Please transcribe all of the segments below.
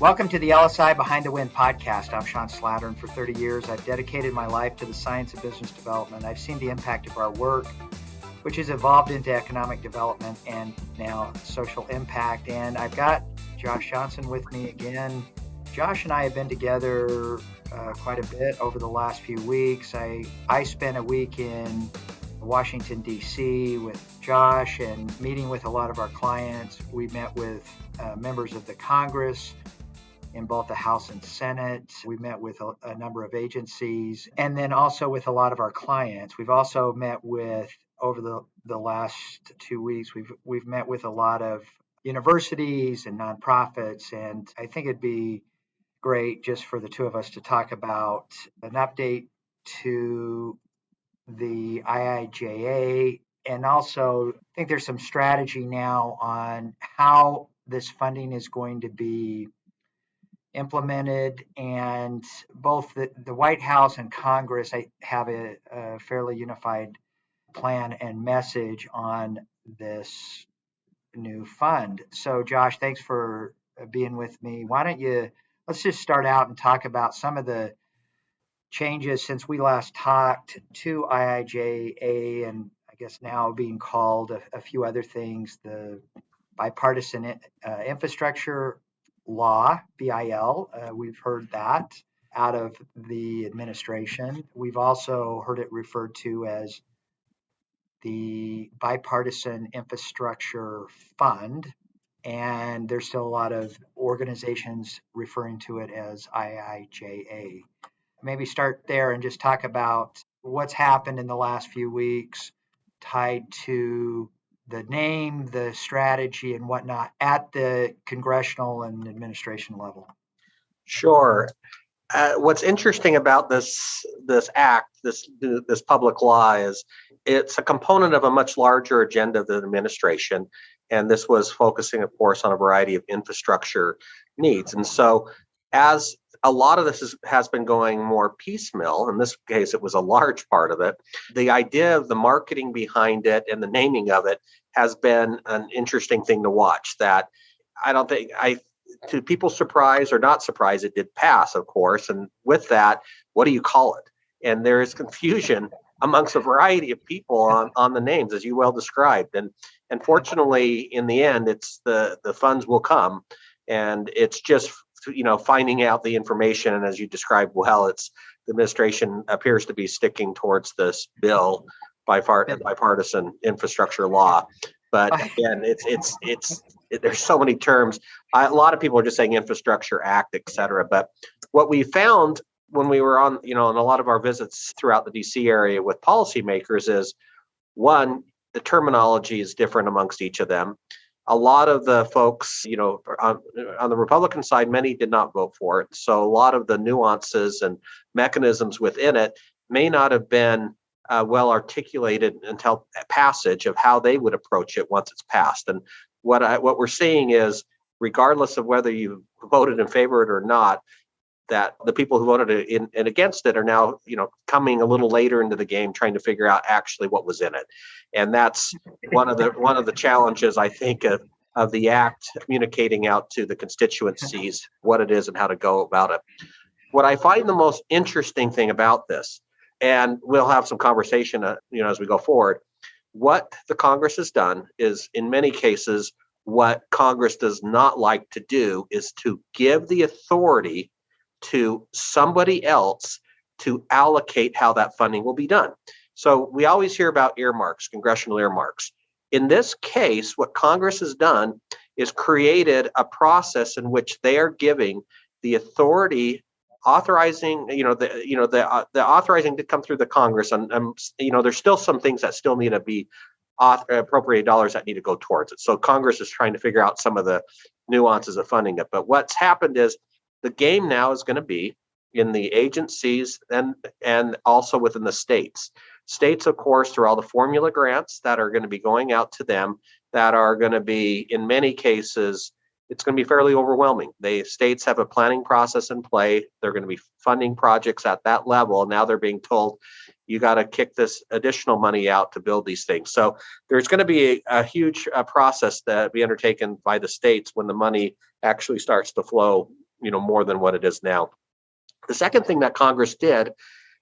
Welcome to the LSI Behind the Wind podcast. I'm Sean Slatter, and for 30 years, I've dedicated my life to the science of business development. I've seen the impact of our work, which has evolved into economic development and now social impact. And I've got Josh Johnson with me again. Josh and I have been together quite a bit over the last few weeks. I spent a week in Washington, D.C. with Josh and meeting with a lot of our clients. We met with members of the Congress in both the House and Senate. We met with a number of agencies and then also with a lot of our clients. We've also met with, over the last 2 weeks, we've met with a lot of universities and nonprofits, and I think it'd be great just for the two of us to talk about an update to the IIJA, and also I think there's some strategy now on how this funding is going to be implemented, and both the White House and Congress have a fairly unified plan and message on this new fund. So Josh, thanks for being with me. Let's just start out and talk about some of the changes since we last talked to IIJA, and I guess now being called a few other things, the bipartisan infrastructure law, BIL. We've heard that out of the administration. We've also heard it referred to as the Bipartisan Infrastructure Fund, and there's still a lot of organizations referring to it as IIJA. Maybe start there and just talk about what's happened in the last few weeks tied to the name, the strategy, and whatnot at the congressional and administration level. Sure. What's interesting about this act, this public law, is it's a component of a much larger agenda of the administration, and this was focusing, of course, on a variety of infrastructure needs. And so, as a lot of this has been going more piecemeal, in this case, it was a large part of it. The idea of the marketing behind it and the naming of it has been an interesting thing to watch. That I don't think, to people's surprise or not surprise, it did pass, of course. And with that, what do you call it? And there is confusion amongst a variety of people on the names, as you well described. And fortunately, in the end, it's the funds will come, and it's just finding out the information. And as you described well, the administration appears to be sticking towards this bill, bipartisan infrastructure law. But again, there's so many terms. A lot of people are just saying Infrastructure Act, et cetera. But what we found when we were on a lot of our visits throughout the DC area with policymakers is, one, the terminology is different amongst each of them. A lot of the folks, on the Republican side, many did not vote for it. So a lot of the nuances and mechanisms within it may not have been well articulated until passage of how they would approach it once it's passed. And what we're seeing is, regardless of whether you voted in favor of it or not, that the people who voted in and against it are now, coming a little later into the game, trying to figure out actually what was in it. And that's one of the challenges, I think, of the act, communicating out to the constituencies what it is and how to go about it. What I find the most interesting thing about this, and we'll have some conversation, as we go forward, what the Congress has done is, in many cases, what Congress does not like to do is to give the authority to somebody else to allocate how that funding will be done. So we always hear about earmarks, congressional earmarks. In this case, what Congress has done is created a process in which they are giving the authority, authorizing, the authorizing to come through the Congress. And there's still some things that still need to be appropriated dollars that need to go towards it. So Congress is trying to figure out some of the nuances of funding it. But what's happened is, the game now is going to be in the agencies and also within the states. States, of course, through all the formula grants that are going to be going out to them, that are going to be, in many cases, it's going to be fairly overwhelming. The states have a planning process in play. They're going to be funding projects at that level. Now they're being told, you got to kick this additional money out to build these things. So there's going to be a huge process that be undertaken by the states when the money actually starts to flow, more than what it is now. The second thing that Congress did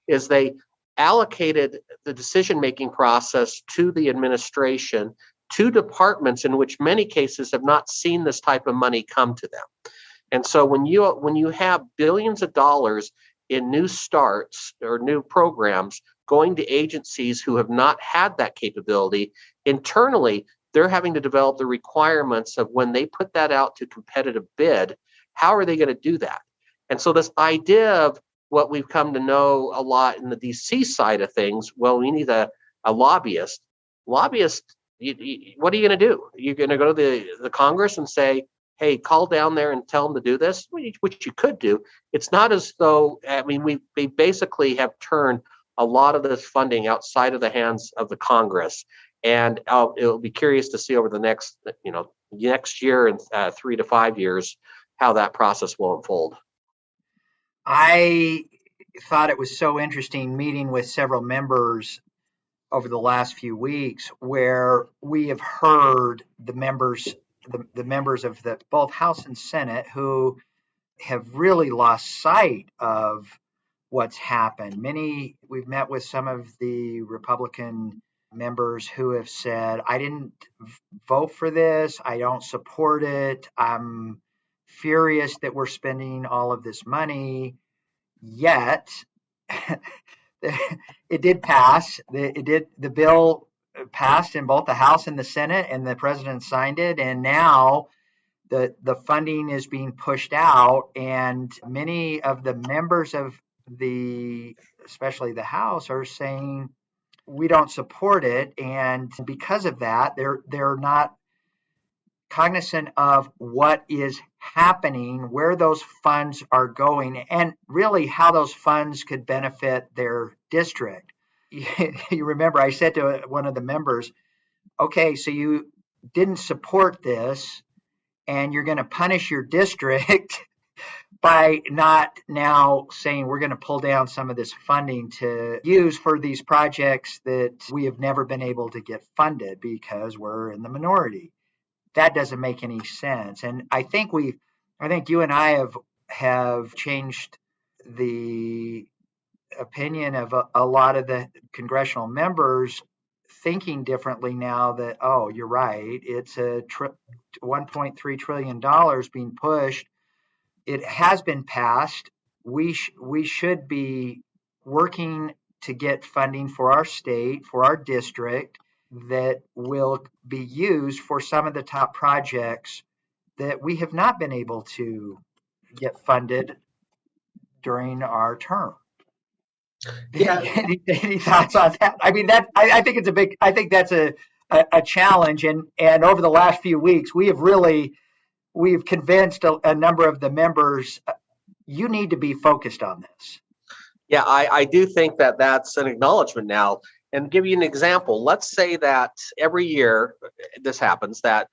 is they allocated the decision-making process to the administration, to departments in which many cases have not seen this type of money come to them. And so when you have billions of dollars in new starts or new programs going to agencies who have not had that capability, internally, they're having to develop the requirements of when they put that out to competitive bid, how are they going to do that? And so this idea of what we've come to know a lot in the DC side of things, well, we need a lobbyist. Lobbyist, what are you going to do? You're going to go to the Congress and say, hey, call down there and tell them to do this, which you could do. It's not as though, we basically have turned a lot of this funding outside of the hands of the Congress. And it'll be curious to see over the next year and 3 to 5 years how that process will unfold. I thought it was so interesting meeting with several members over the last few weeks where we have heard the members of the both House and Senate who have really lost sight of what's happened. We've met with some of the Republican members who have said, I didn't vote for this. I don't support it. I'm furious that we're spending all of this money. Yet it did pass. The bill passed in both the House and the Senate, and the president signed it. And now the funding is being pushed out, and many of the members of especially the House, are saying we don't support it, and because of that, they're not cognizant of what is happening, where those funds are going, and really how those funds could benefit their district. You remember I said to one of the members, okay, so you didn't support this, and you're going to punish your district by not now saying we're going to pull down some of this funding to use for these projects that we have never been able to get funded because we're in the minority. That doesn't make any sense. And I think you and I have changed the opinion of a lot of the congressional members thinking differently now that, oh, you're right, it's a $1.3 trillion being pushed. It has been passed. We should be working to get funding for our state, for our district, that will be used for some of the top projects that we have not been able to get funded during our term. Yeah. Any thoughts on that? I mean, I think that's a challenge. And over the last few weeks, we've convinced a number of the members, you need to be focused on this. Yeah, I do think that that's an acknowledgement now. And give you an example. Let's say that every year this happens, that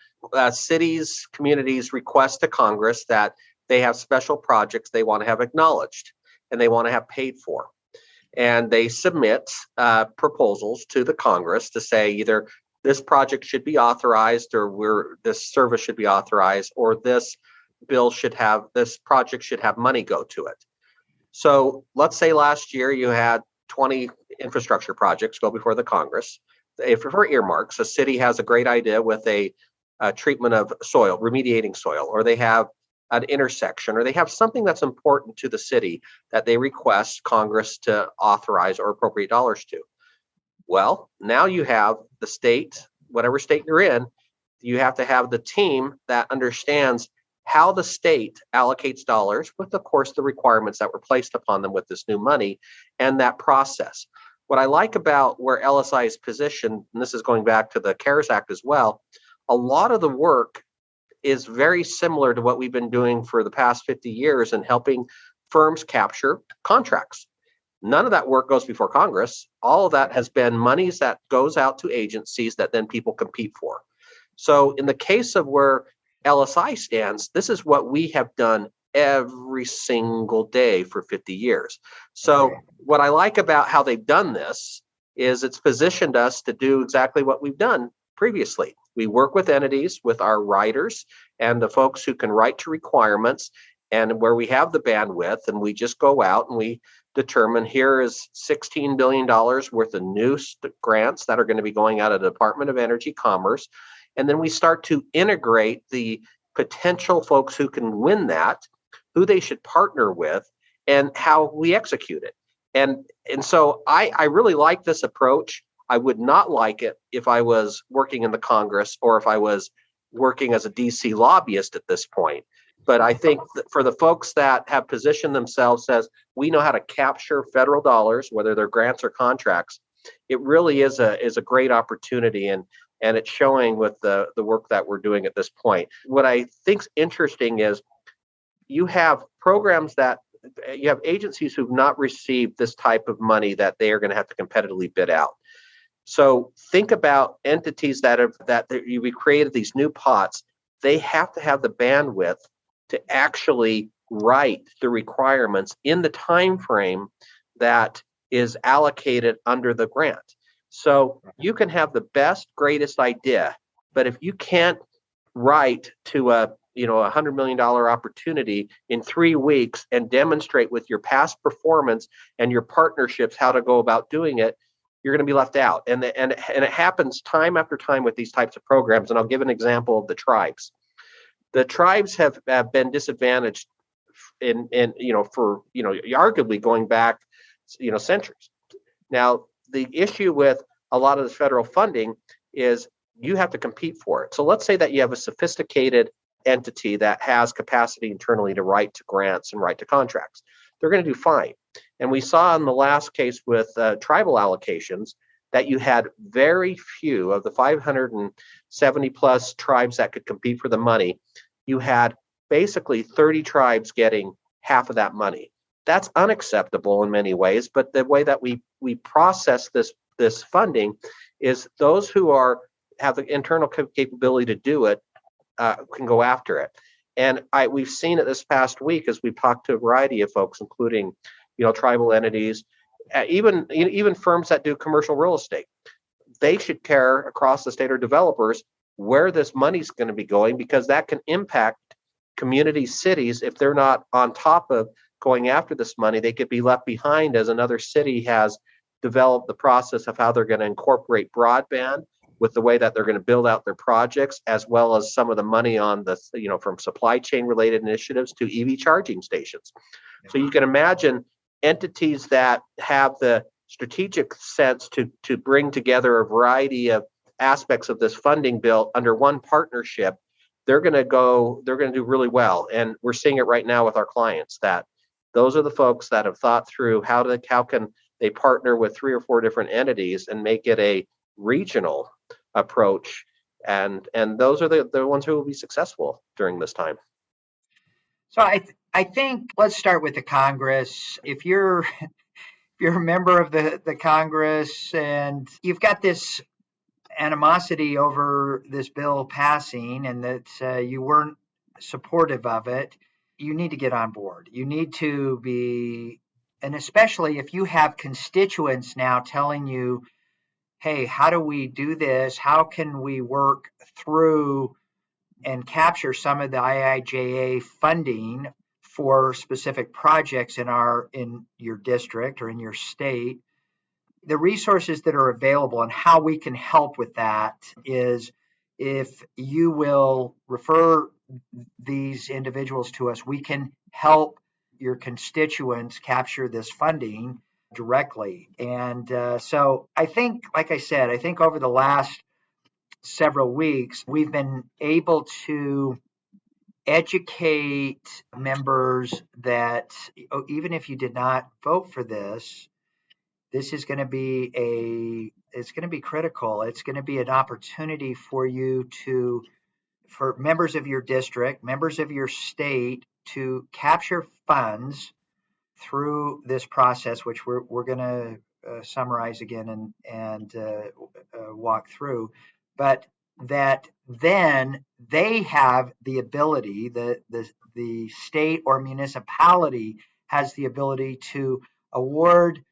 cities, communities request to Congress that they have special projects they want to have acknowledged and they want to have paid for. And they submit proposals to the Congress to say either this project should be authorized, or this service should be authorized, or this project should have money go to it. So let's say last year you had 20 infrastructure projects go before the Congress. If for earmarks, a city has a great idea with a treatment of soil, remediating soil, or they have an intersection, or they have something that's important to the city that they request Congress to authorize or appropriate dollars to. Well, now you have the state, whatever state you're in, you have to have the team that understands how the state allocates dollars with, of course, the requirements that were placed upon them with this new money and that process. What I like about where LSI is positioned, and this is going back to the CARES Act as well, a lot of the work is very similar to what we've been doing for the past 50 years in helping firms capture contracts. None of that work goes before Congress. All of that has been monies that goes out to agencies that then people compete for. So in the case of where LSI stands, this is what we have done every single day for 50 years. So what I like about how they've done this is it's positioned us to do exactly what we've done previously. We work with entities, with our writers and the folks who can write to requirements, and where we have the bandwidth, and we just go out and we determine here is $16 billion worth of new grants that are going to be going out of the Department of Energy Commerce. And then we start to integrate the potential folks who can win that, who they should partner with, and how we execute it. And so I really like this approach. I would not like it if I was working in the Congress or if I was working as a DC lobbyist at this point. But I think that for the folks that have positioned themselves as we know how to capture federal dollars, whether they're grants or contracts, it really is a great opportunity, and it's showing with the work that we're doing at this point. What I think's interesting is you have programs that you have agencies who've not received this type of money that they are going to have to competitively bid out. So think about entities that we created these new pots. They have to have the bandwidth to actually write the requirements in the time frame that is allocated under the grant. So you can have the best, greatest idea, but if you can't write to a $100 million opportunity in 3 weeks and demonstrate with your past performance and your partnerships how to go about doing it, you're going to be left out. And it happens time after time with these types of programs. And I'll give an example of the tribes. The tribes have been disadvantaged in for arguably going back centuries. Now the issue with a lot of the federal funding is you have to compete for it. So let's say that you have a sophisticated entity that has capacity internally to write to grants and write to contracts. They're going to do fine. And we saw in the last case with tribal allocations that you had very few of the 570 plus tribes that could compete for the money. You had basically 30 tribes getting half of that money. That's unacceptable in many ways, but the way that we process this funding is those who have the internal capability to do it can go after it. And we've seen it this past week as we've talked to a variety of folks, including tribal entities, even firms that do commercial real estate. They should care across the state or developers where this money's going to be going, because that can impact community cities. If they're not on top of going after this money, they could be left behind as another city has developed the process of how they're going to incorporate broadband with the way that they're going to build out their projects, as well as some of the money on the from supply chain related initiatives to EV charging stations. So you can imagine entities that have the strategic sense to bring together a variety of aspects of this funding bill under one partnership. They're going to do really well. And we're seeing it right now with our clients, that those are the folks that have thought through how can they partner with 3 or 4 different entities and make it a regional approach. And those are the ones who will be successful during this time. So I think let's start with the Congress. If you're a member of the Congress and you've got this animosity over this bill passing and that you weren't supportive of it, you need to get on board. You need to be, and especially if you have constituents now telling you, hey, how do we do this? How can we work through and capture some of the IIJA funding for specific projects in your district or in your state? The resources that are available and how we can help with that is, if you will refer these individuals to us, we can help your constituents capture this funding directly. And so I think, like I said, I think over the last several weeks, we've been able to educate members that even if you did not vote for this, this is going to be it's going to be critical. It's going to be an opportunity for you for members of your district, members of your state, to capture funds through this process, which we're going to summarize again and walk through, but that then they have the ability, the state or municipality has the ability to award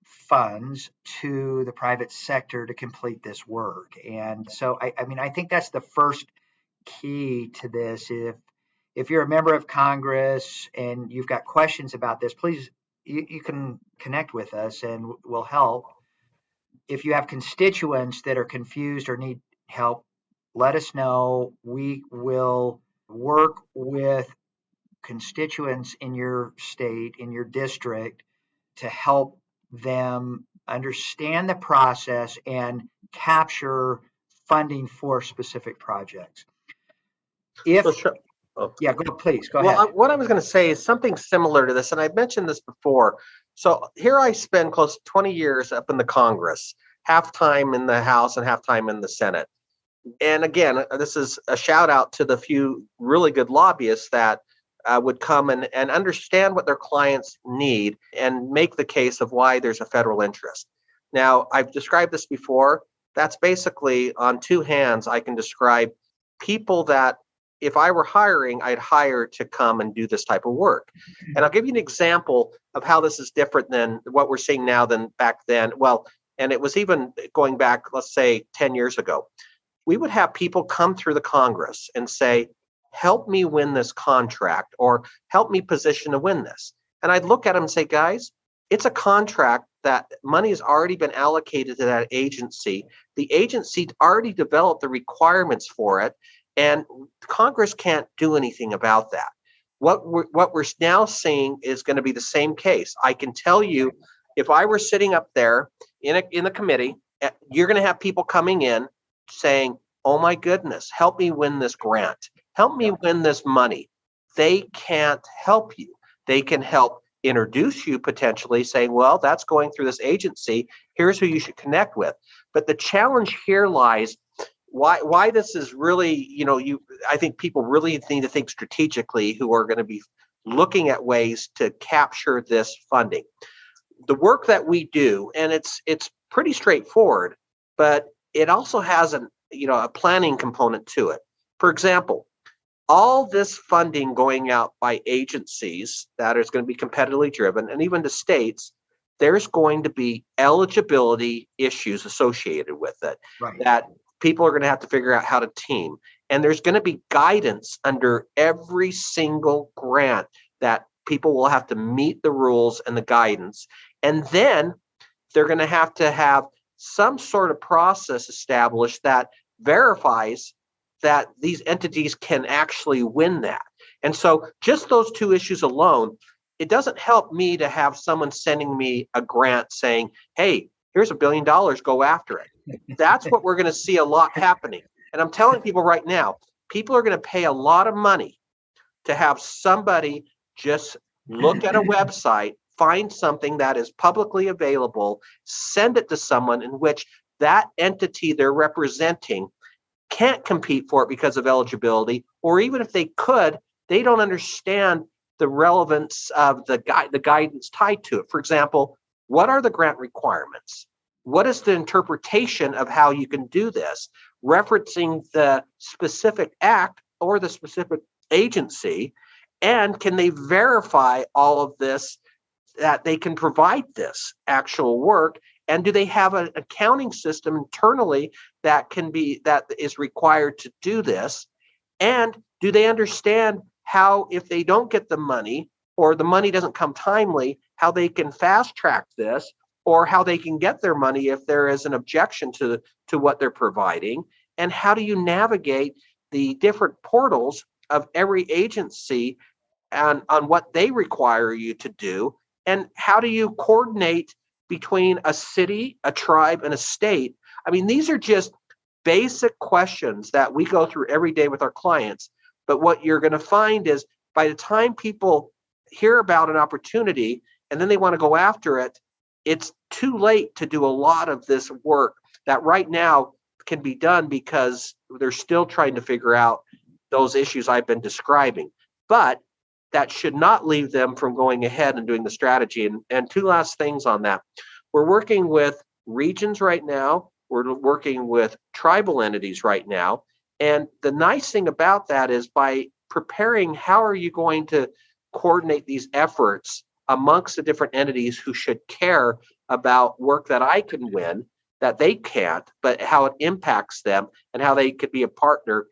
funds to the private sector to complete this work. And so I mean, I think that's the first key to this. if you're a member of Congress and you've got questions about this, please, you can connect with us and we'll help. If you have constituents that are confused or need help, let us know. We will work with constituents in your state, in your district, to help them understand the process and capture funding for specific projects. If, So, sure. Oh. yeah, please, go Well, ahead. what I was going to say is something similar to this, and I've mentioned this before. So here I spend close to 20 years up in the Congress, half time in the House and half time in the Senate. And again, this is a shout out to the few really good lobbyists that would come and understand what their clients need and make the case of why there's a federal interest. Now, I've described this before. That's basically on two hands. I can describe people that if I were hiring, I'd hire to come and do this type of work. And I'll give you an example of how this is different than what we're seeing now than back then. Well, and it was even going back, let's say 10 years ago. We would have people come through the Congress and say, help me win this contract or help me position to win this. And I'd look at them and say, guys, it's a contract that money has already been allocated to that agency. The agency already developed the requirements for it, and Congress can't do anything about that. What we're now seeing is going to be the same case. I can tell you, if I were sitting up there in the committee, you're going to have people coming in saying, oh my goodness, help me win this grant. Help me win this money. They can't help you. They can help introduce you potentially saying, well, that's going through this agency. Here's who you should connect with. But the challenge here lies why this is really, I think people really need to think strategically who are going to be looking at ways to capture this funding. The work that we do, and it's pretty straightforward, but it also has a planning component to it. For example, all this funding going out by agencies that is going to be competitively driven, and even to states, there's going to be eligibility issues associated with it. Right. That people are going to have to figure out how to team. And there's going to be guidance under every single grant that people will have to meet the rules and the guidance. And then they're going to have some sort of process established that verifies that these entities can actually win that. And so just those two issues alone, it doesn't help me to have someone sending me a grant saying, hey, here's $1 billion, go after it. That's what we're going to see a lot happening. And I'm telling people right now, people are going to pay a lot of money to have somebody just look at a website, find something that is publicly available, send it to someone in which that entity they're representing can't compete for it because of eligibility, or even if they could, they don't understand the relevance of the guidance tied to it. For example, what are the grant requirements? What is the interpretation of how you can do this? Referencing the specific act or the specific agency, and can they verify all of this, that they can provide this actual work? And do they have an accounting system internally that is required to do this? And do they understand how, if they don't get the money or the money doesn't come timely, how they can fast track this, or how they can get their money if there is an objection to what they're providing? And how do you navigate the different portals of every agency on what they require you to do? And how do you coordinate between a city, a tribe, and a state? I mean, these are just basic questions that we go through every day with our clients. But what you're going to find is by the time people hear about an opportunity and then they want to go after it, it's too late to do a lot of this work that right now can be done because they're still trying to figure out those issues I've been describing. But that should not leave them from going ahead and doing the strategy. And two last things on that. We're working with regions right now. We're working with tribal entities right now. And the nice thing about that is by preparing, how are you going to coordinate these efforts amongst the different entities who should care about work that I can win, that they can't, but how it impacts them and how they could be a partner.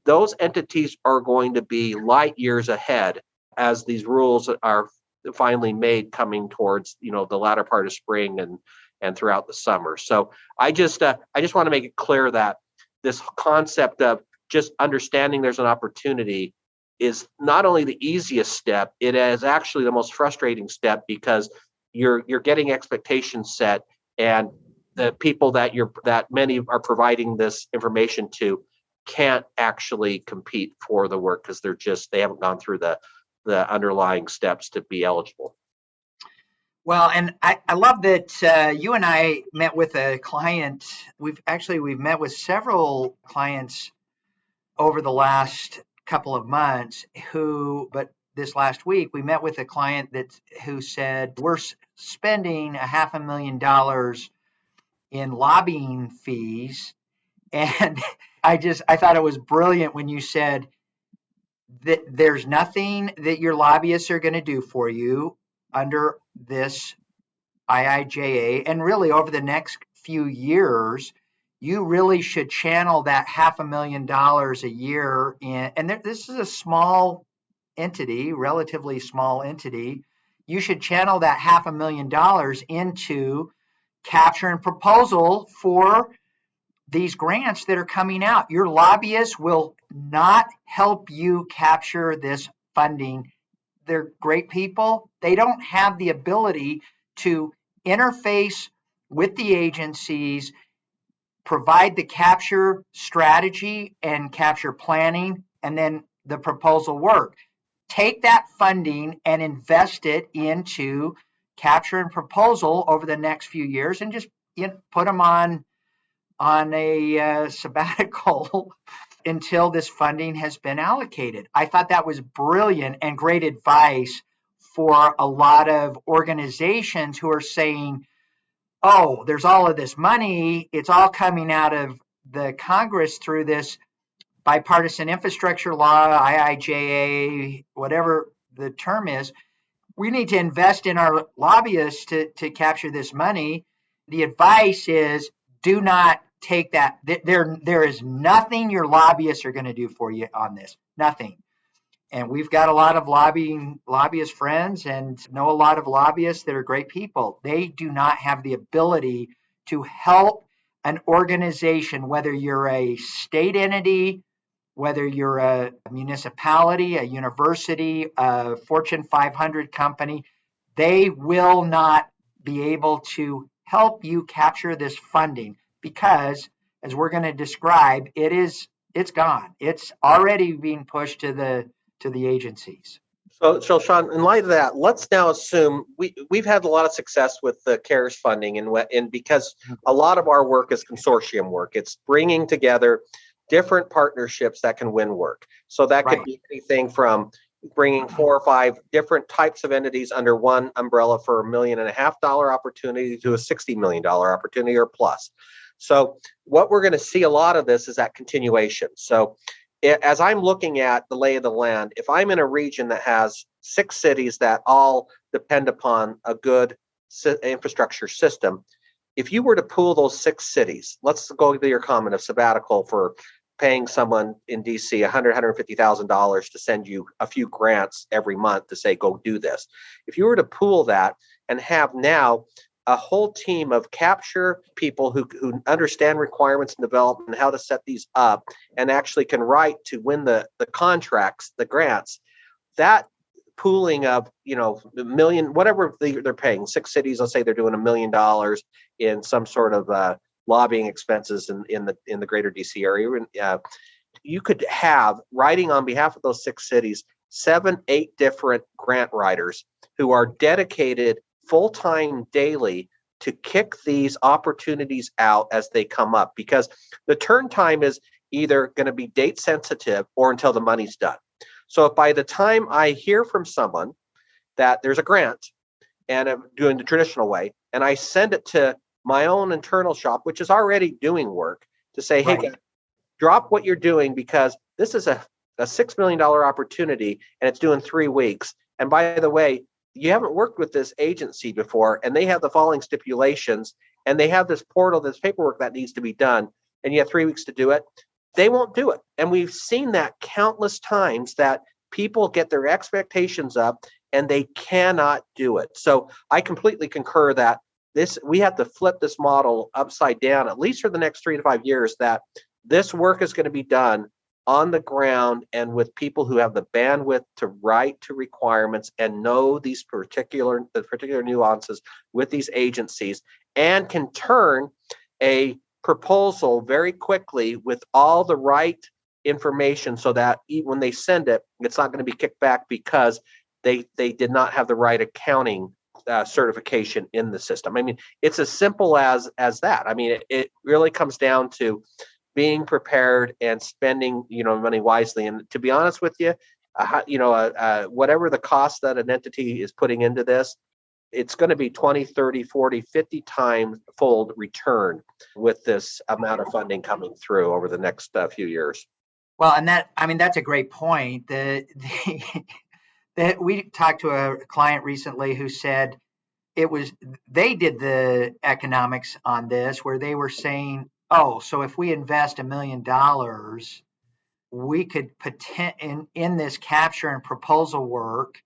those entities are going to be light years ahead as these rules are finally made coming towards the latter part of spring and throughout the summer. So I just want to make it clear that this concept of just understanding there's an opportunity is not only the easiest step, it is actually the most frustrating step, because you're getting expectations set, and the people that many are providing this information to can't actually compete for the work because they haven't gone through the underlying steps to be eligible. Well, and I love that you and I met with a client. We've met with several clients over the last couple of months but this last week we met with a client who said, we're spending $500,000 in lobbying fees. And I thought it was brilliant when you said that there's nothing that your lobbyists are going to do for you under this IIJA. And really over the next few years, you really should channel that $500,000 a year in, and this is a small entity, relatively small entity. You should channel that $500,000 into capture and proposal for these grants that are coming out. Your lobbyists will not help you capture this funding. They're great people. They don't have the ability to interface with the agencies, provide the capture strategy and capture planning, and then the proposal work. Take that funding and invest it into capture and proposal over the next few years, and just put them on a sabbatical until this funding has been allocated. I thought that was brilliant and great advice for a lot of organizations who are saying, oh, there's all of this money. It's all coming out of the Congress through this bipartisan infrastructure law, IIJA, whatever the term is. We need to invest in our lobbyists to capture this money. The advice is, do not take that. There is nothing your lobbyists are going to do for you on this. Nothing. And we've got a lot of lobbyist friends and know a lot of lobbyists that are great people. They do not have the ability to help an organization, whether you're a state entity, whether you're a municipality, a university, a Fortune 500 company. They will not be able to help you capture this funding because, as we're going to describe, it's gone. It's already being pushed to the agencies. So Sean, in light of that, let's now assume we've had a lot of success with the CARES funding, and because a lot of our work is consortium work, it's bringing together different partnerships that can win work. So that could be anything from bringing 4 or 5 different types of entities under one umbrella for $1.5 million opportunity to a $60 million opportunity or plus. So what we're going to see a lot of this is that continuation. So as I'm looking at the lay of the land, if I'm in a region that has 6 cities that all depend upon a good infrastructure system, if you were to pool those 6 cities, let's go to your comment of sabbatical for paying someone in DC $150,000 to send you a few grants every month to say, go do this. If you were to pool that and have now a whole team of capture people who understand requirements and development and how to set these up and actually can write to win the contracts, the grants, that pooling of, $1 million, whatever they're paying, 6 cities, let's say they're doing $1 million in some sort of lobbying expenses in the greater DC area. You could have writing on behalf of those 6 cities, 7, 8 different grant writers who are dedicated full-time daily to kick these opportunities out as they come up, because the turn time is either going to be date sensitive or until the money's done. So if by the time I hear from someone that there's a grant and I'm doing the traditional way, and I send it to my own internal shop, which is already doing work, to say, hey, guys, drop what you're doing because this is a $6 million opportunity and it's doing 3 weeks. And by the way, you haven't worked with this agency before, and they have the following stipulations, and they have this portal, this paperwork that needs to be done, and you have 3 weeks to do it. they won't do it. And we've seen that countless times, that people get their expectations up and they cannot do it. So I completely concur that we have to flip this model upside down, at least for the next 3 to 5 years, that this work is going to be done on the ground and with people who have the bandwidth to write to requirements and know the particular nuances with these agencies, and can turn a proposal very quickly with all the right information, so that when they send it, it's not going to be kicked back because they did not have the right accounting certification in the system. I mean, it's as simple as that. I mean, it really comes down to being prepared and spending money wisely. And to be honest with you, whatever the cost that an entity is putting into this, it's going to be 20, 30, 40, 50 times fold return with this amount of funding coming through over the next few years. Well, and that's a great point. That we talked to a client recently who said they did the economics on this, where they were saying, oh, so if we invest $1 million, we could in this capture and proposal work,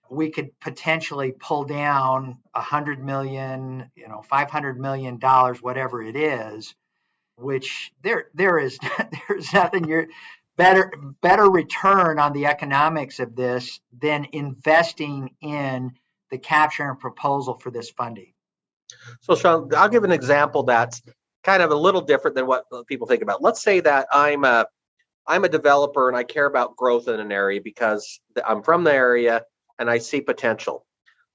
we could potentially pull down $100 million, $500 million, whatever it is, which there is there's nothing better return on the economics of this than investing in the capture and proposal for this funding. So, Sean, I'll give an example that's kind of a little different than what people think about. Let's say that I'm a developer and I care about growth in an area because I'm from the area and I see potential.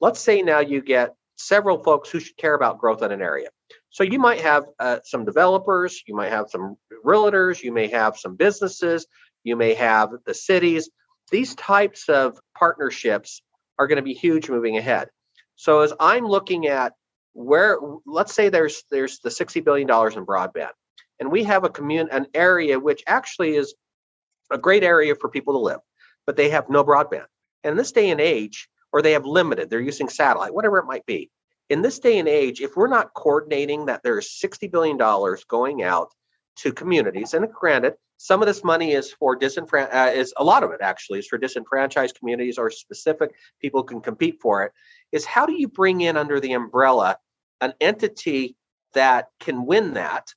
Let's say now you get several folks who should care about growth in an area. So you might have some developers, you might have some realtors, you may have some businesses, you may have the cities. These types of partnerships are going to be huge moving ahead. So as I'm looking at let's say there's the $60 billion in broadband, and we have an area which actually is a great area for people to live, but they have no broadband. And in this day and age, or they have limited, they're using satellite, whatever it might be. In this day and age, if we're not coordinating that there's $60 billion going out to communities, and granted, some of this money is for a lot of it actually is for disenfranchised communities or specific people can compete for it, is how do you bring in under the umbrella an entity that can win that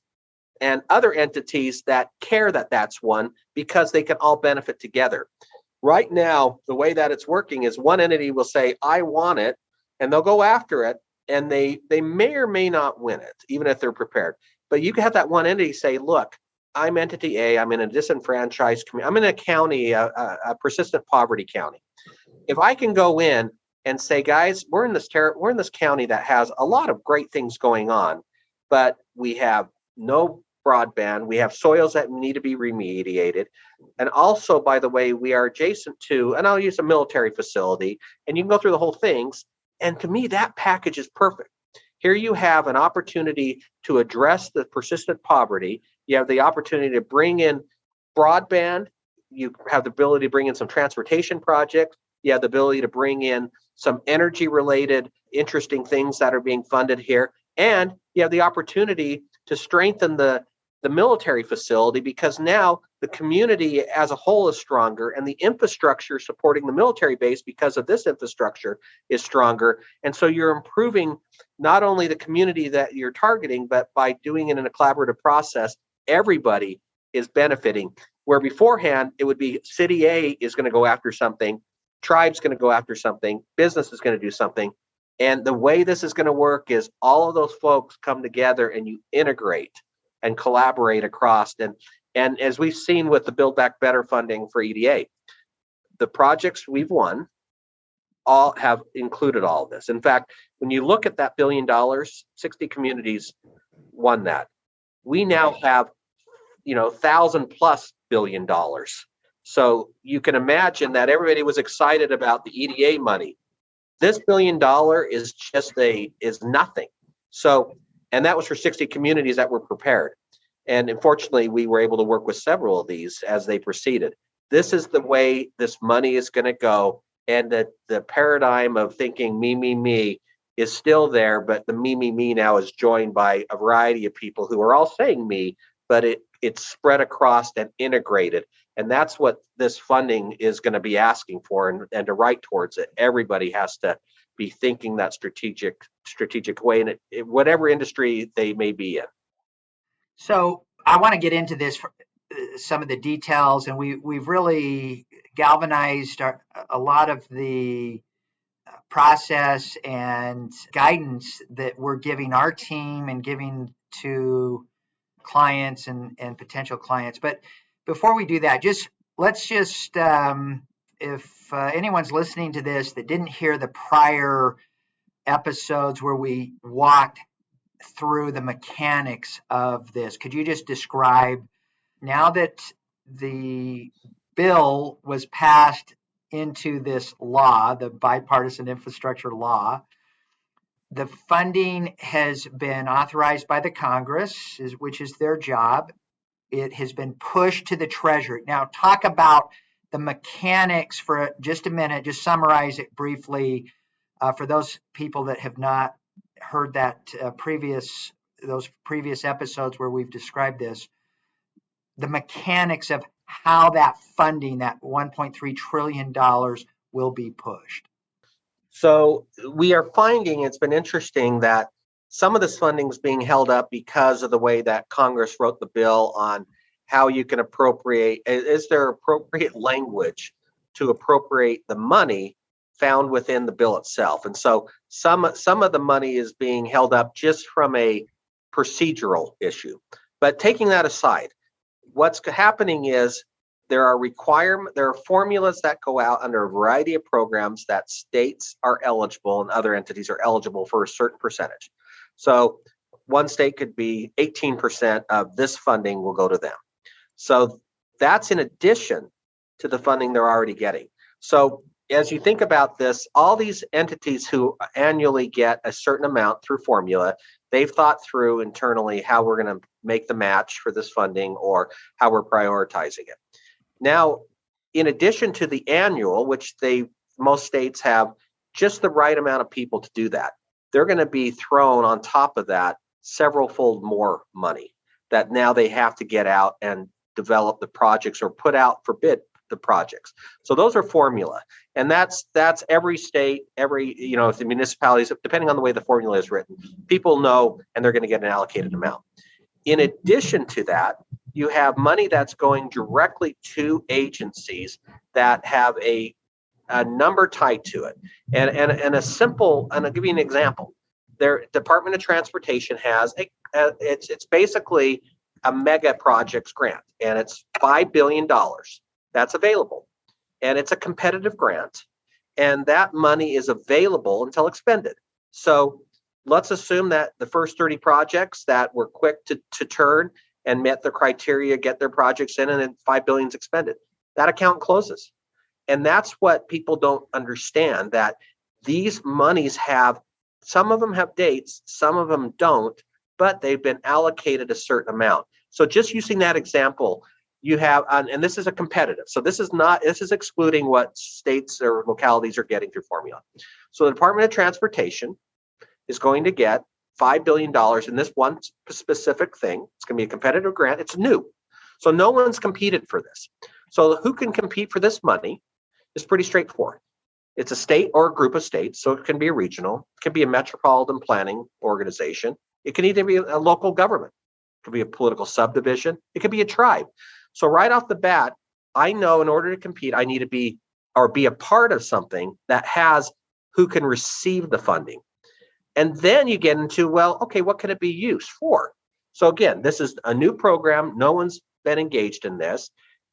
and other entities that care that that's won, because they can all benefit together. Right now, the way that it's working is one entity will say, I want it, and they'll go after it, and they may or may not win it, even if they're prepared. But you can have that one entity say, look, I'm entity A, I'm in a disenfranchised community, I'm in a county, a persistent poverty county. If I can go in and say, guys, we're in this county that has a lot of great things going on, but we have no broadband, we have soils that need to be remediated. And also, by the way, we are adjacent to, and I'll use a military facility, and you can go through the whole things. And to me, that package is perfect. Here you have an opportunity to address the persistent poverty. You have the opportunity to bring in broadband. You have the ability to bring in some transportation projects. You have the ability to bring in some energy related interesting things that are being funded here. And you have the opportunity to strengthen the military facility, because now the community as a whole is stronger, and the infrastructure supporting the military base because of this infrastructure is stronger. And so you're improving not only the community that you're targeting, but by doing it in a collaborative process, everybody is benefiting. Where beforehand, it would be city A is going to go after something, tribe's going to go after something, business is going to do something. And the way this is going to work is all of those folks come together and you integrate and collaborate across. And as we've seen with the Build Back Better funding for EDA, the projects we've won all have included all of this. In fact, when you look at that $1 billion, 60 communities won that. We now have, 1,000+ billion dollars. So you can imagine that everybody was excited about the EDA money. This $1 billion is nothing. So, and that was for 60 communities that were prepared. And unfortunately, we were able to work with several of these as they proceeded. This is the way this money is going to go. And the paradigm of thinking me is still there, but the me now is joined by a variety of people who are all saying me, but it's spread across and integrated. And that's what this funding is going to be asking for, and to write towards it. Everybody has to be thinking that strategic way, and whatever industry they may be in. So I want to get into this, some of the details, and we've really galvanized a lot of the process and guidance that we're giving our team and giving to clients and potential clients. But before we do that, let's if anyone's listening to this that didn't hear the prior episodes where we walked through the mechanics of this, could you just describe, now that the bill was passed into this law, the bipartisan infrastructure law, the funding has been authorized by the Congress, which is their job. It has been pushed to the Treasury. Now, talk about the mechanics for just a minute. Just summarize it briefly for those people that have not heard that those previous episodes where we've described this. The mechanics of how that funding, that $1.3 trillion, will be pushed. So we are finding, it's been interesting, that some of this funding is being held up because of the way that Congress wrote the bill on how you can appropriate. Is there appropriate language to appropriate the money found within the bill itself? And so some of the money is being held up just from a procedural issue. But taking that aside, what's happening is there are formulas that go out under a variety of programs that states are eligible and other entities are eligible for a certain percentage. So one state could be 18% of this funding will go to them. So that's in addition to the funding they're already getting. So as you think about this, all these entities who annually get a certain amount through formula, they've thought through internally how we're going to make the match for this funding or how we're prioritizing it. Now, in addition to the annual, which most states have just the right amount of people to do that, they're going to be thrown on top of that several-fold more money that now they have to get out and develop the projects or put out for bid the projects. So those are formula. And that's every state, the municipalities, depending on the way the formula is written, people know, and they're going to get an allocated amount. In addition to that, you have money that's going directly to agencies that have a number tied to it. And I'll give you an example. Their Department of Transportation has it's basically a mega projects grant, and it's $5 billion that's available. And it's a competitive grant, and that money is available until expended. So let's assume that the first 30 projects that were quick to turn and met the criteria, get their projects in, and then $5 billion is expended. That account closes. And that's what people don't understand, that these monies some of them have dates, some of them don't, but they've been allocated a certain amount. So just using that example, you have, and this is a competitive. So this is excluding what states or localities are getting through formula. So the Department of Transportation is going to get $5 billion in this one specific thing. It's going to be a competitive grant. It's new. So no one's competed for this. So who can compete for this money is pretty straightforward. It's a state or a group of states. So it can be a regional, it can be a metropolitan planning organization. It can either be a local government. It could be a political subdivision. It could be a tribe. So right off the bat, I know in order to compete, I need to be a part of something that has who can receive the funding. And then you get into, well, okay, what can it be used for? So again, this is a new program. No one's been engaged in this.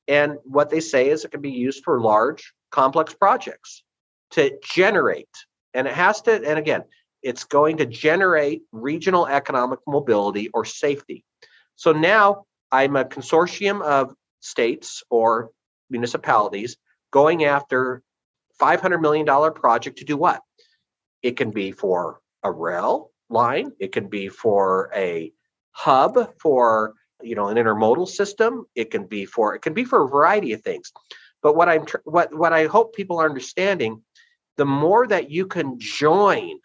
And what they say is it can be used for large, complex projects to generate. And again, it's going to generate regional economic mobility or safety. So now I'm a consortium of states or municipalities going after $500 million project to do what? It can be for a rail line. It can be for a hub for an intermodal system. It can be for a variety of things. But what I hope people are understanding, the more that you can join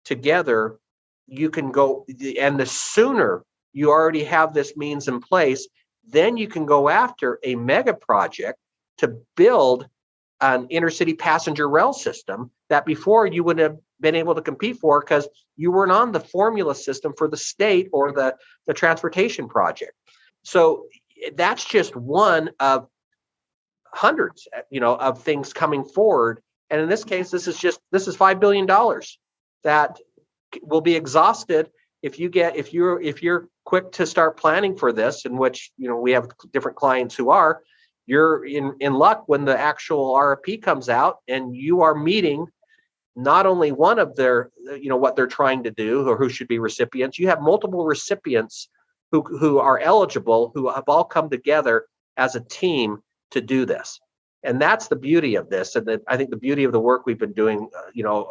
together, you can go, and the sooner you already have this means in place. Then you can go after a mega project to build an intercity passenger rail system that before you wouldn't have been able to compete for because you weren't on the formula system for the state or the transportation project. So that's just one of hundreds, of things coming forward. And in this case, this is $5 billion that will be exhausted if you're quick to start planning for this, in which, we have different clients who are. You're in luck when the actual RFP comes out and you are meeting not only one of their, what they're trying to do or who should be recipients. You have multiple recipients who are eligible, who have all come together as a team to do this. And that's the beauty of this. And I think the beauty of the work we've been doing,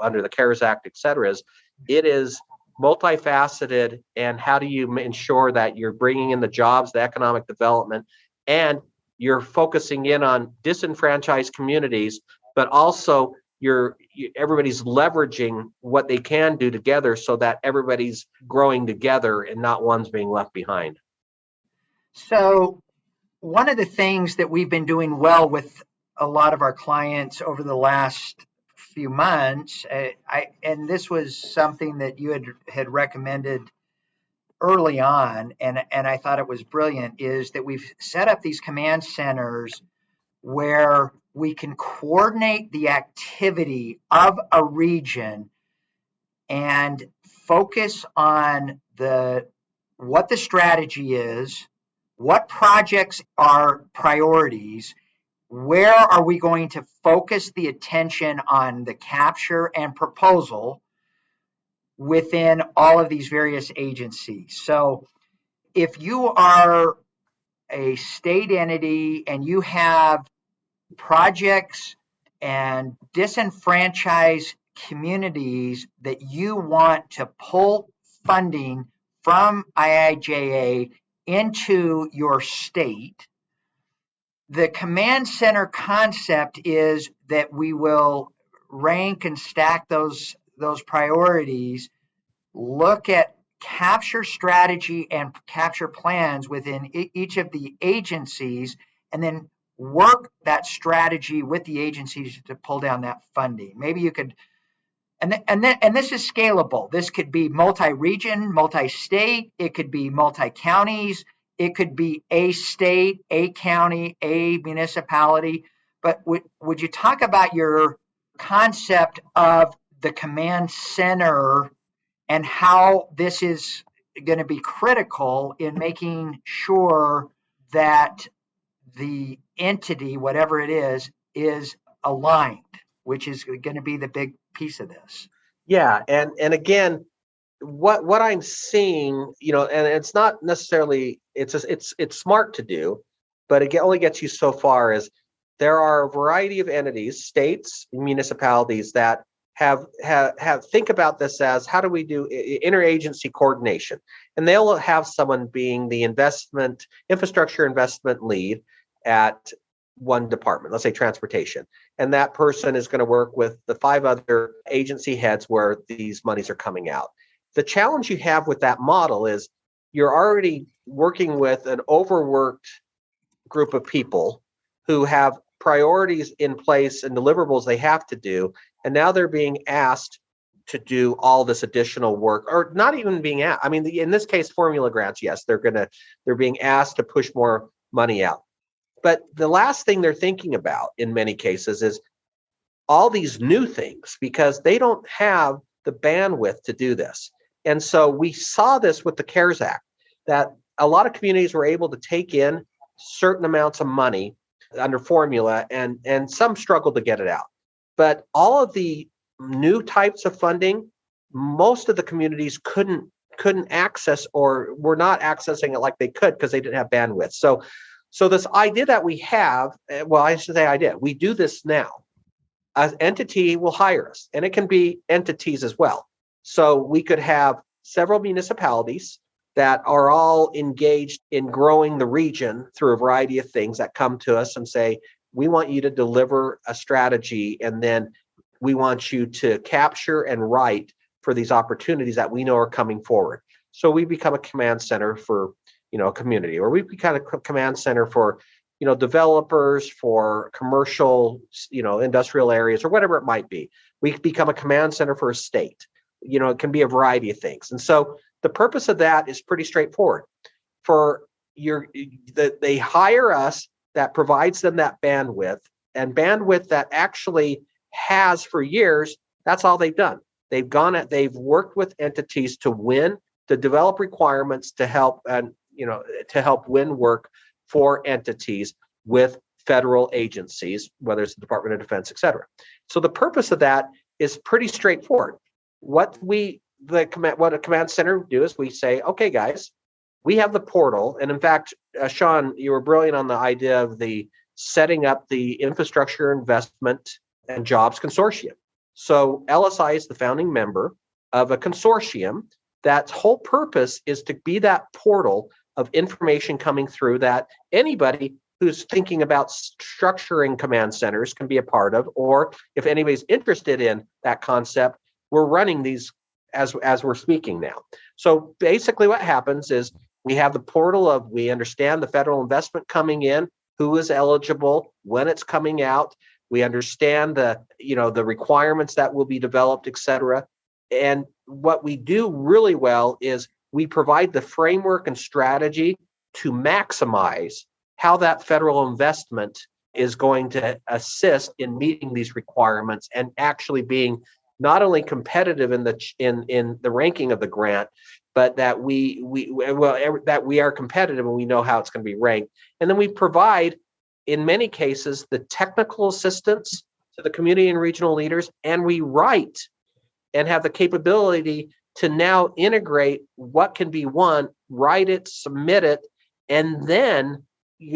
under the CARES Act, et cetera, is it is multifaceted. And how do you ensure that you're bringing in the jobs, the economic development, and you're focusing in on disenfranchised communities, but also everybody's leveraging what they can do together so that everybody's growing together and not one's being left behind. So one of the things that we've been doing well with a lot of our clients over the last few months, and this was something that you had recommended early on, and I thought it was brilliant, is that we've set up these command centers where we can coordinate the activity of a region and focus on what the strategy is, what projects are priorities, where are we going to focus the attention on the capture and proposal within all of these various agencies. So if you are a state entity and you have projects and disenfranchised communities that you want to pull funding from IIJA into your state, the command center concept is that we will rank and stack those priorities, look at capture strategy and capture plans within each of the agencies, and then work that strategy with the agencies to pull down that funding. Maybe you could, and this is scalable. This could be multi-region, multi-state. It could be multi-counties. It could be a state, a county, a municipality. But would you talk about your concept of the command center and how this is going to be critical in making sure that the entity, whatever it is aligned, which is going to be the big piece of this? Yeah, and again, what I'm seeing, and it's not necessarily it's smart to do, but it only gets you so far. Is there are a variety of entities, states, municipalities that have think about this as, how do we do interagency coordination? And they'll have someone being the infrastructure investment lead at one department, let's say transportation. And that person is going to work with the 5 other agency heads where these monies are coming out. The challenge you have with that model is you're already working with an overworked group of people who have priorities in place and deliverables they have to do. And now they're being asked to do all this additional work, or not even being asked. I mean, in this case, formula grants, yes, they're being asked to push more money out. But the last thing they're thinking about in many cases is all these new things, because they don't have the bandwidth to do this. And so we saw this with the CARES Act, that a lot of communities were able to take in certain amounts of money under formula, and some struggled to get it out. But all of the new types of funding, most of the communities couldn't access, or were not accessing it like they could because they didn't have bandwidth. So this idea that we have, well, I should say idea, we do this now. An entity will hire us, and it can be entities as well. So we could have several municipalities that are all engaged in growing the region through a variety of things that come to us and say, we want you to deliver a strategy, and then we want you to capture and write for these opportunities that we know are coming forward. So we become a command center for, a community, or we become a command center for, developers, for commercial, industrial areas, or whatever it might be. We become a command center for a state. It can be a variety of things. And so the purpose of that is pretty straightforward. They hire us, that provides them that bandwidth, and bandwidth that actually has for years. That's all they've done. They've worked with entities to develop requirements to help win work for entities with federal agencies, whether it's the Department of Defense, et cetera. So the purpose of that is pretty straightforward. What a command center do is we say, okay, guys, we have the portal. And in fact, Sean, you were brilliant on the idea of the setting up the Infrastructure Investment and Jobs Consortium. So LSI is the founding member of a consortium that's whole purpose is to be that portal of information coming through that anybody who's thinking about structuring command centers can be a part of, or if anybody's interested in that concept, we're running these as we're speaking now. So basically what happens is we have the portal we understand the federal investment coming in, who is eligible, when it's coming out. We understand the requirements that will be developed, et cetera. And what we do really well is we provide the framework and strategy to maximize how that federal investment is going to assist in meeting these requirements and actually being not only competitive in the ranking of the grant, but that we are competitive and we know how it's going to be ranked. And then we provide, in many cases, the technical assistance to the community and regional leaders, and we write and have the capability to now integrate what can be won, write it, submit it, and then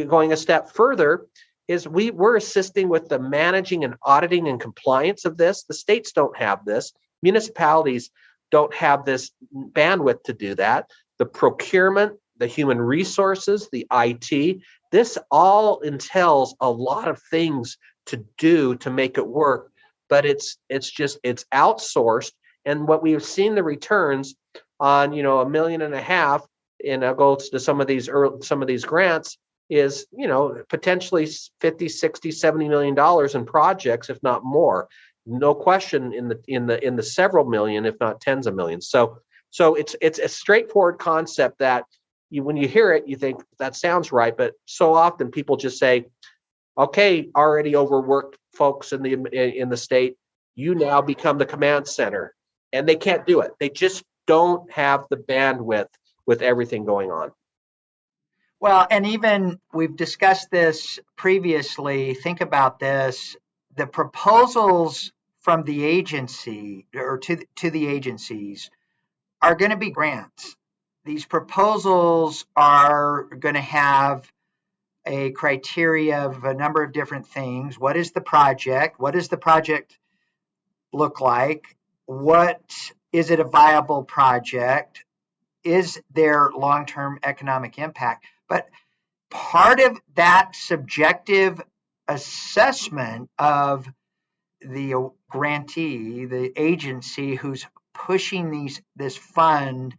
going a step further is we're assisting with the managing and auditing and compliance of this. The states don't have this. Municipalities don't have this bandwidth to do that. The procurement, the human resources, the IT, this all entails a lot of things to do to make it work, but it's outsourced. And what we've seen the returns on, $1.5 million, and I'll go to some of these grants is, potentially 50, 60, $70 million in projects, if not more. No question in the several million, if not tens of millions. So it's a straightforward concept that when you hear it, you think that sounds right, but so often people just say, okay, already overworked folks in the state, you now become the command center, and they can't do it. They just don't have the bandwidth with everything going on. Well, and even we've discussed this previously. Think about this. The proposals from the agency or to the agencies are going to be grants. These proposals are going to have a criteria of a number of different things. What is the project? What does the project look like? Is it a viable project? Is there long-term economic impact? But part of that subjective assessment of the grantee, the agency who's pushing this fund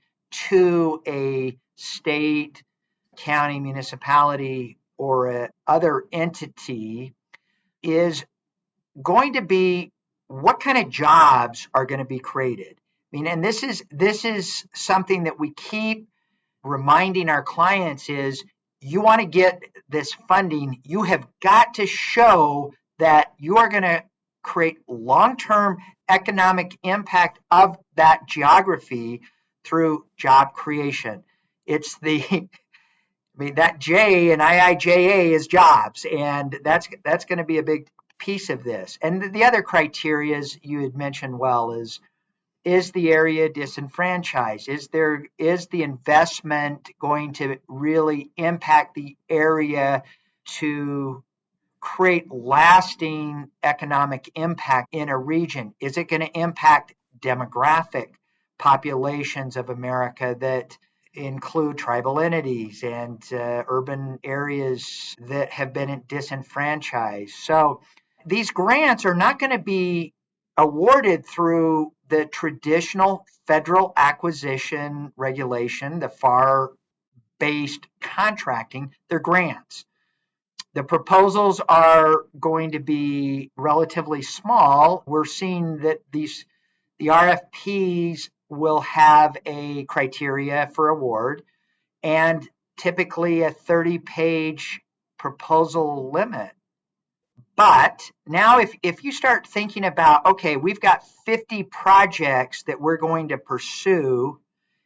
to a state, county, municipality, or a other entity is going to be what kind of jobs are going to be created. I mean, and this is something that we keep reminding our clients is you want to get this funding, you have got to show that you are going to create long-term economic impact of that geography through job creation. It's that J in IIJA is jobs, and that's going to be a big piece of this. And the other criteria you had mentioned well is the area disenfranchised? Is the investment going to really impact the area to create lasting economic impact in a region? Is it going to impact demographic populations of America that include tribal entities and urban areas that have been disenfranchised? So these grants are not going to be awarded through the traditional federal acquisition regulation, the FAR-based contracting, they're grants. The proposals are going to be relatively small. We're seeing that the RFPs will have a criteria for award and typically a 30-page proposal limit. But now if you start thinking about, okay, we've got 50 projects that we're going to pursue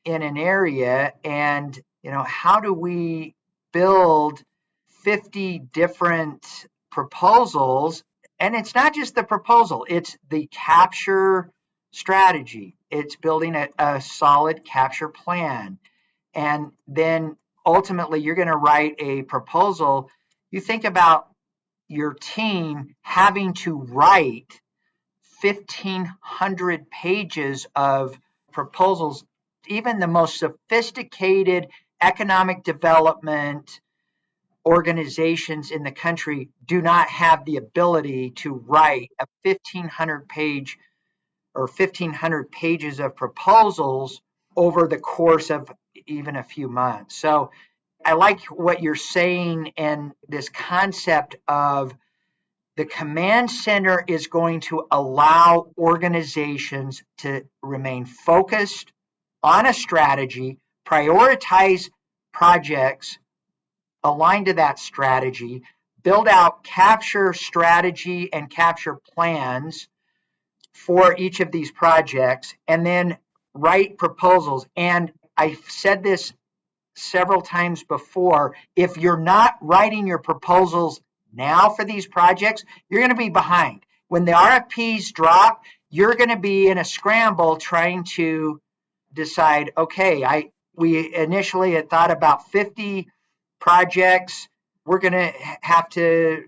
in an area, and how do we build 50 different proposals? And it's not just the proposal, it's the capture strategy. It's building a solid capture plan. And then ultimately you're going to write a proposal. You think about your team having to write 1,500 pages of proposals. Even the most sophisticated economic development organizations in the country do not have the ability to write a 1,500 page or 1,500 pages of proposals over the course of even a few months. So I like what you're saying, and this concept of the command center is going to allow organizations to remain focused on a strategy, prioritize projects aligned to that strategy, build out capture strategy and capture plans for each of these projects, and then write proposals. And I've said this several times before, if you're not writing your proposals now for these projects, you're going to be behind. When the RFPs drop, you're going to be in a scramble trying to decide, okay, we initially had thought about 50 projects. We're going to have to,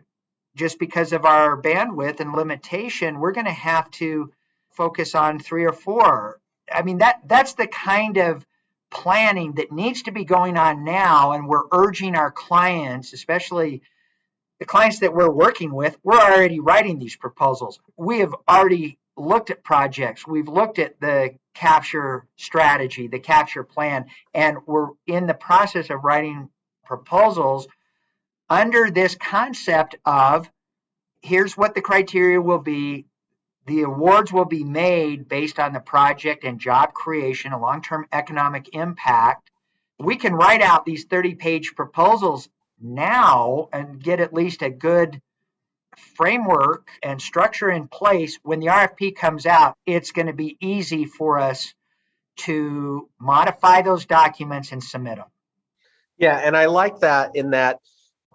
just because of our bandwidth and limitation, we're going to have to focus on 3 or 4. I mean, that's the kind of planning that needs to be going on now, and we're urging our clients, especially the clients that we're working with, we're already writing these proposals. We have already looked at projects. We've looked at the capture strategy, the capture plan, and we're in the process of writing proposals under this concept of here's what the criteria will be. The awards will be made based on the project and job creation, a long-term economic impact. We can write out these 30-page proposals now and get at least a good framework and structure in place. When the RFP comes out, it's going to be easy for us to modify those documents and submit them. Yeah, and I like that in that,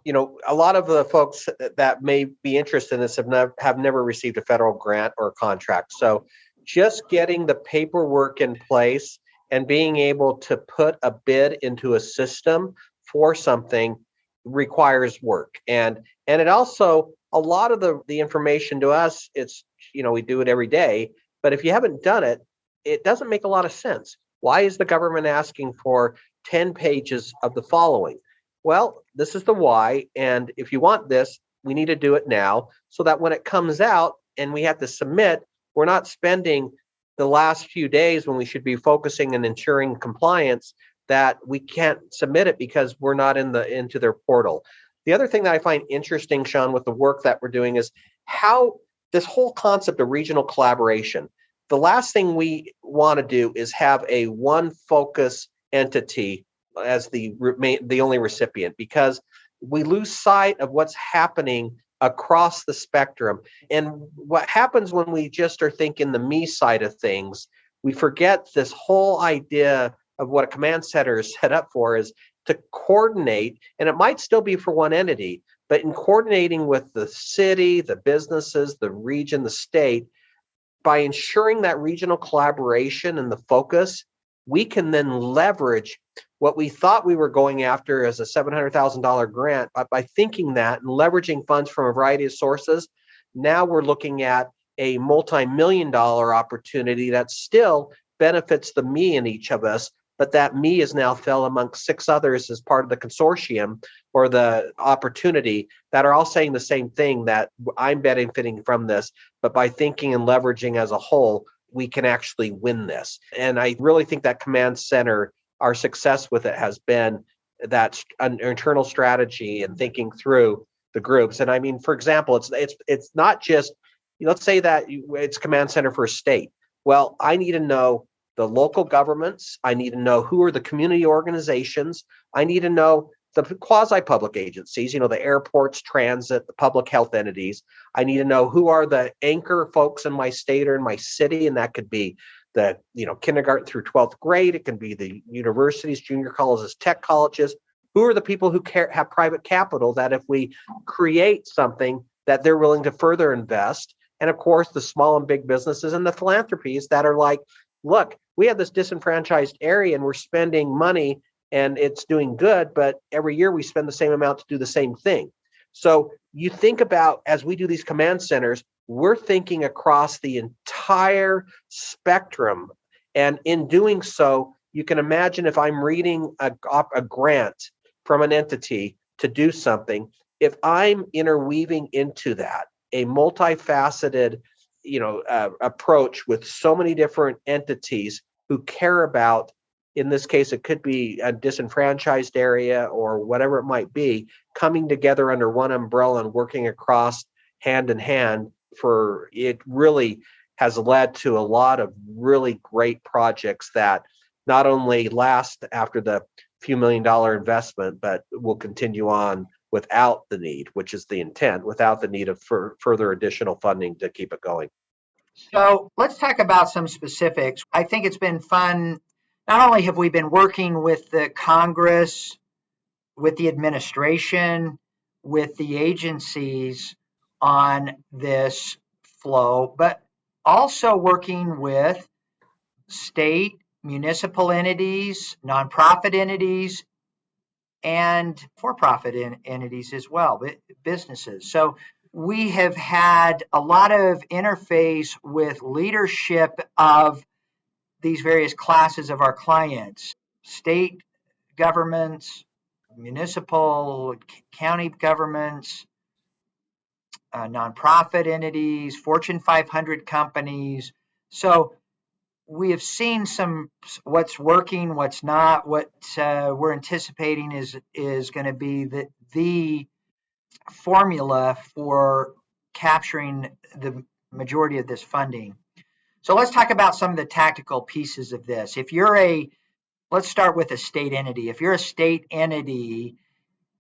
a lot of the folks that may be interested in this have never received a federal grant or contract. So just getting the paperwork in place and being able to put a bid into a system for something requires work. And it also, a lot of the information to us, it's, we do it every day, but if you haven't done it, it doesn't make a lot of sense. Why is the government asking for 10 pages of the following? Well, this is the why. And if you want this, we need to do it now so that when it comes out and we have to submit, we're not spending the last few days when we should be focusing and ensuring compliance that we can't submit it because we're not into their portal. The other thing that I find interesting, Sean, with the work that we're doing is how this whole concept of regional collaboration. The last thing we want to do is have a one focus entity as the only recipient, because we lose sight of what's happening across the spectrum. And what happens when we just are thinking the me side of things, we forget this whole idea of what a command center is set up for is to coordinate, and it might still be for one entity, but in coordinating with the city, the businesses, the region, the state, by ensuring that regional collaboration and the focus, we can then leverage what we thought we were going after as a $700,000 grant. But by thinking that and leveraging funds from a variety of sources, now we're looking at a multi-million-dollar opportunity that still benefits the me in each of us, but that me is now fell amongst 6 others as part of the consortium or the opportunity that are all saying the same thing, that I'm benefiting from this, but by thinking and leveraging as a whole, we can actually win this. And I really think that command center, our success with it has been that an internal strategy and thinking through the groups. And I mean, for example, it's not just, let's say that it's command center for a state. Well, I need to know the local governments. I need to know who are the community organizations. I need to know the quasi-public agencies, the airports, transit, the public health entities. I need to know who are the anchor folks in my state or in my city, and that could be the kindergarten through 12th grade. It can be the universities, junior colleges, tech colleges. Who are the people who have private capital that if we create something that they're willing to further invest? And of course, the small and big businesses and the philanthropies that are like, look, we have this disenfranchised area and we're spending money and it's doing good, but every year we spend the same amount to do the same thing. So you think about, as we do these command centers, we're thinking across the entire spectrum. And in doing so, you can imagine if I'm reading a grant from an entity to do something, if I'm interweaving into that a multifaceted approach with so many different entities who care about, in this case, it could be a disenfranchised area or whatever it might be, coming together under one umbrella and working across hand in hand, for it really has led to a lot of really great projects that not only last after the few $1,000,000 investment, but will continue on without the need, which is the intent, without the need of further additional funding to keep it going. So let's talk about some specifics. I think it's been fun. Not only have we been working with the Congress, with the administration, with the agencies on this flow, but also working with state, municipal entities, nonprofit entities, and for-profit entities as well, businesses. So we have had a lot of interface with leadership of these various classes of our clients: state governments, municipal, county governments, nonprofit entities, Fortune 500 companies. So we have seen what's working, what's not. What we're anticipating is going to be the formula for capturing the majority of this funding. So let's talk about some of the tactical pieces of this. Let's start with a state entity. If you're a state entity,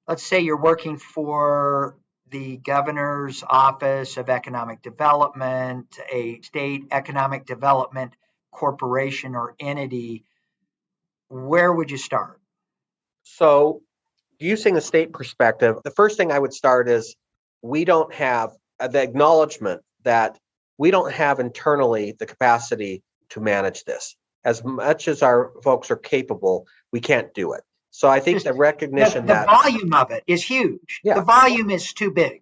let's say you're working for the governor's office of economic development, a state economic development corporation or entity, where would you start? So, using a state perspective, the first thing I would start is we don't have the acknowledgement that we don't have internally the capacity to manage this. As much as our folks are capable, we can't do it. So I think the recognition the that volume of it is huge. Yeah. The volume is too big.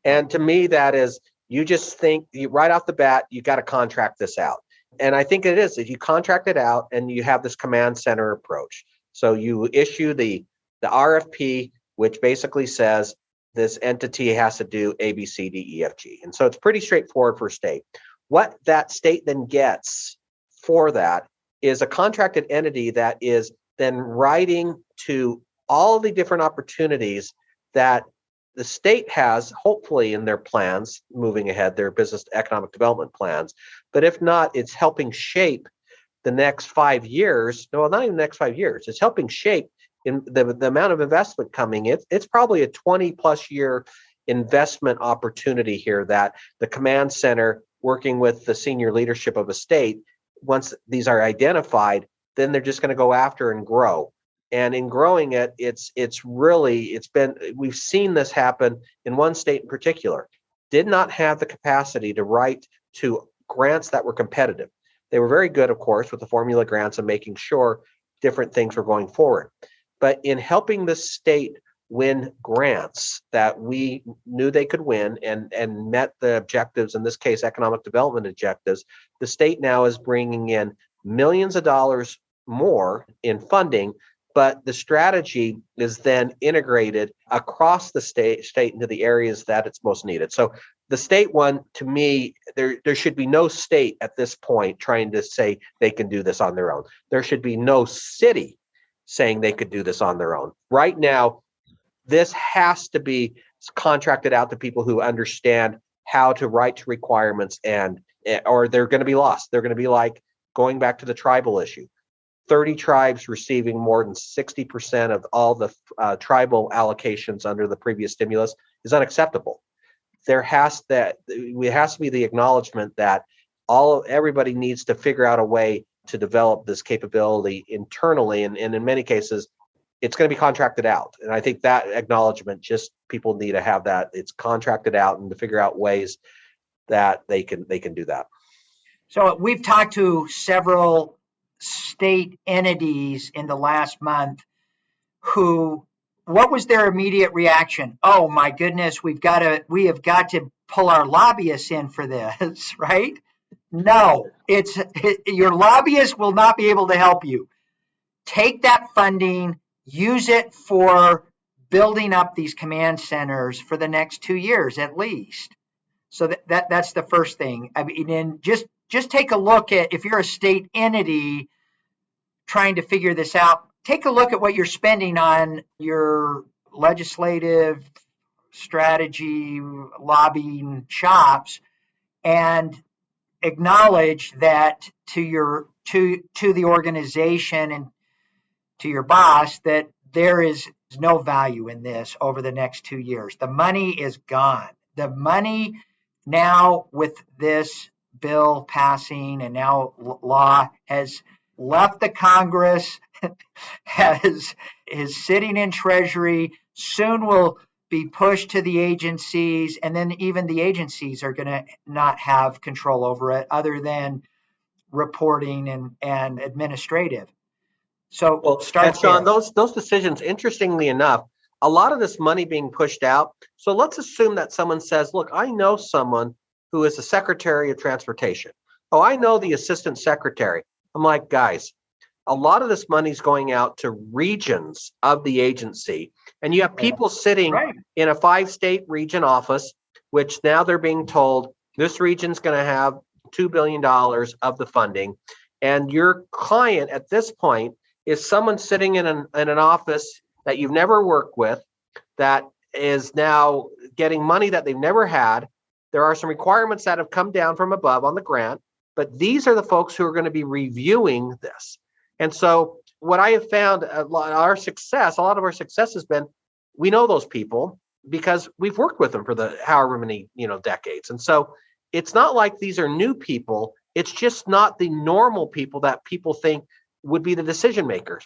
And to me, that is, you just think right off the bat, you got to contract this out. And I think it is, if you contract it out and you have this command center approach. So you issue the RFP, which basically says this entity has to do A, B, C, D, E, F, G. And so it's pretty straightforward for state. What that state then gets for that is a contracted entity that is then writing to all the different opportunities that the state has, hopefully in their plans moving ahead, their business economic development plans. But if not, it's helping shape the next 5 years. No, not even the next 5 years. It's helping shape in the amount of investment coming. It's probably a 20 plus year investment opportunity here that the command center, working with the senior leadership of a state, once these are identified, then they're just going to go after and grow. And in growing it, we've seen this happen in one state in particular, did not have the capacity to write to grants that were competitive. They were very good, of course, with the formula grants and making sure different things were going forward. But in helping the state win grants that we knew they could win and met the objectives, in this case, economic development objectives, the state now is bringing in millions of dollars more in funding but the strategy is then integrated across the state into the areas that it's most needed. So the state one, to me, there should be no state at this point trying to say they can do this on their own. There should be no city saying they could do this on their own. Right now, this has to be contracted out to people who understand how to write to requirements, and or they're going to be lost. They're going to be like going back to the tribal issue. 30 tribes receiving more than 60% of all the tribal allocations under the previous stimulus is unacceptable. There has to be the acknowledgement that everybody needs to figure out a way to develop this capability internally, and in many cases, it's going to be contracted out. And I think that acknowledgement, just people need to have that. It's contracted out, and to figure out ways that they can do that. So we've talked to several state entities in the last month what was their immediate reaction? Oh my goodness, we have got to pull our lobbyists in for this, right? No, your lobbyist will not be able to help you. Take that funding, use it for building up these command centers for the next 2 years at least. So that's the first thing. I mean, and just take a look at, if you're a state entity trying to figure this out, take a look at what you're spending on your legislative strategy, lobbying chops, and acknowledge that to the organization and to your boss that there is no value in this over the next 2 years. The money is gone. The money now, with this bill passing and now law, has left the Congress, is sitting in Treasury, soon will be pushed to the agencies, and then even the agencies are going to not have control over it other than reporting and administrative. So and Sean, those decisions, interestingly enough, a lot of this money being pushed out. So let's assume that someone says, look, I know someone who is the Secretary of Transportation. Oh, I know the Assistant Secretary. I'm like, guys, a lot of this money is going out to regions of the agency. And you have people sitting in a 5-state region office, which now they're being told this region's going to have $2 billion of the funding. And your client at this point is someone sitting in an office that you've never worked with, that is now getting money that they've never had. There are some requirements that have come down from above on the grant, but these are the folks who are going to be reviewing this. And so what I have found, a lot of our success has been, we know those people because we've worked with them for the however many decades. And so it's not like these are new people. It's just not the normal people that people think would be the decision makers.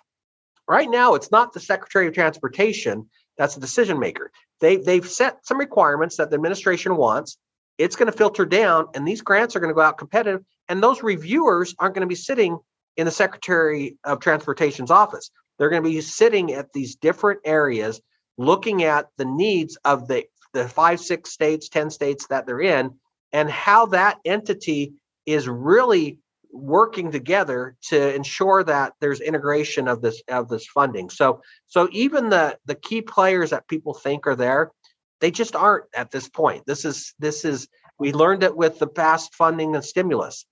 Right now, it's not the Secretary of Transportation that's the decision maker. They've set some requirements that the administration wants. It's going to filter down, and these grants are going to go out competitive. And those reviewers aren't going to be sitting in the Secretary of Transportation's office. They're going to be sitting at these different areas, looking at the needs of the 5, 6 states, 10 states that they're in, and how that entity is really working together to ensure that there's integration of this funding. So even the key players that people think are there, they just aren't at this point. This is we learned it with the past funding and stimulus.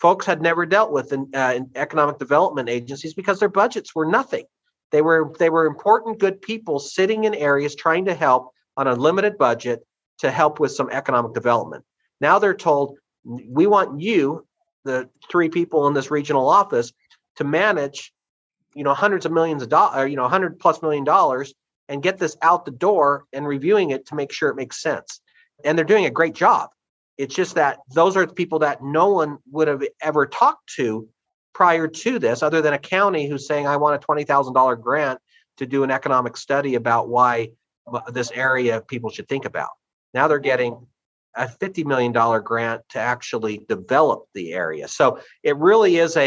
Folks had never dealt with in economic development agencies because their budgets were nothing. They were important, good people sitting in areas trying to help on a limited budget to help with some economic development. Now they're told, we want you, the 3 people in this regional office, to manage, hundreds of millions of dollars, $100+ million, and get this out the door and reviewing it to make sure it makes sense. And they're doing a great job. It's just that those are the people that no one would have ever talked to prior to this, other than a county who's saying, I want a $20,000 grant to do an economic study about why this area people should think about. Now they're getting a $50 million grant to actually develop the area. So it really is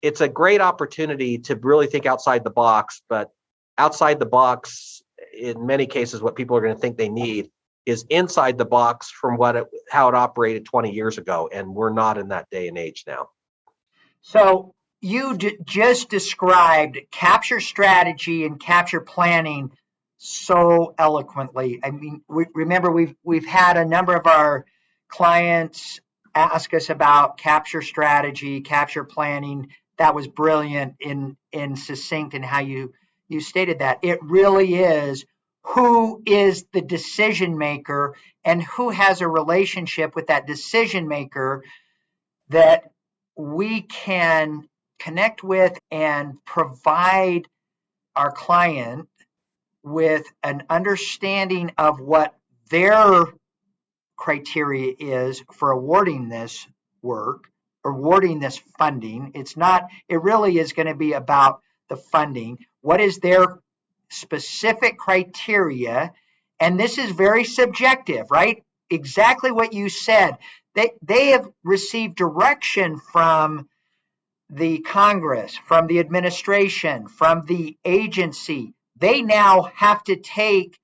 it's a great opportunity to really think outside the box, but outside the box, in many cases, what people are going to think they need is inside the box from how it operated 20 years ago. And we're not in that day and age now. So you just described capture strategy and capture planning so eloquently. I mean, remember we've had a number of our clients ask us about capture strategy, capture planning. That was brilliant in succinct in how you stated that. It really is who is the decision maker and who has a relationship with that decision maker that we can connect with and provide our client with an understanding of what their criteria is for awarding this work, awarding this funding. It really is going to be about the funding. What is their specific criteria? And this is very subjective, right? Exactly what you said. They have received direction from the Congress, from the administration, from the agency. They now have to take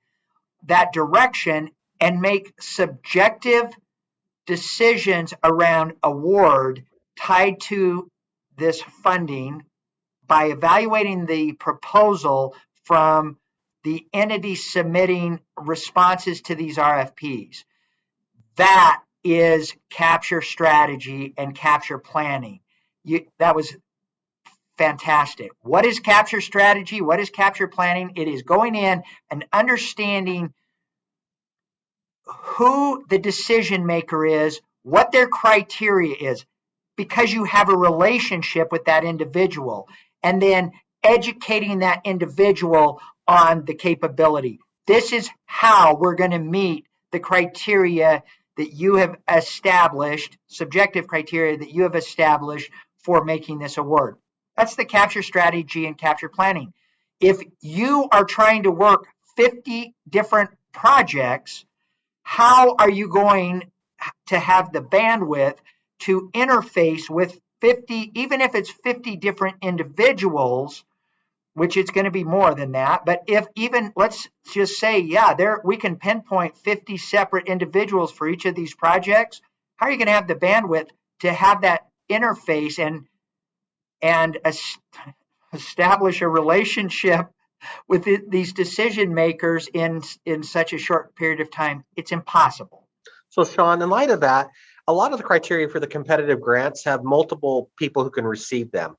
that direction and make subjective decisions around award tied to this funding by evaluating the proposal from the entity submitting responses to these RFPs. That is capture strategy and capture planning. That was fantastic. What is capture strategy? What is capture planning? It is going in and understanding who the decision maker is, what their criteria is, because you have a relationship with that individual, and then educating that individual on the capability. This is how we're going to meet the criteria that you have established, subjective criteria that you have established for making this award. That's the capture strategy and capture planning. If you are trying to work 50 different projects, how are you going to have the bandwidth to interface with 50, even if it's 50 different individuals, which it's going to be more than that. But if even, let's just say, we can pinpoint 50 separate individuals for each of these projects. How are you going to have the bandwidth to have that interface and establish a relationship with these decision makers in such a short period of time? It's impossible. So, Sean, in light of that, a lot of the criteria for the competitive grants have multiple people who can receive them.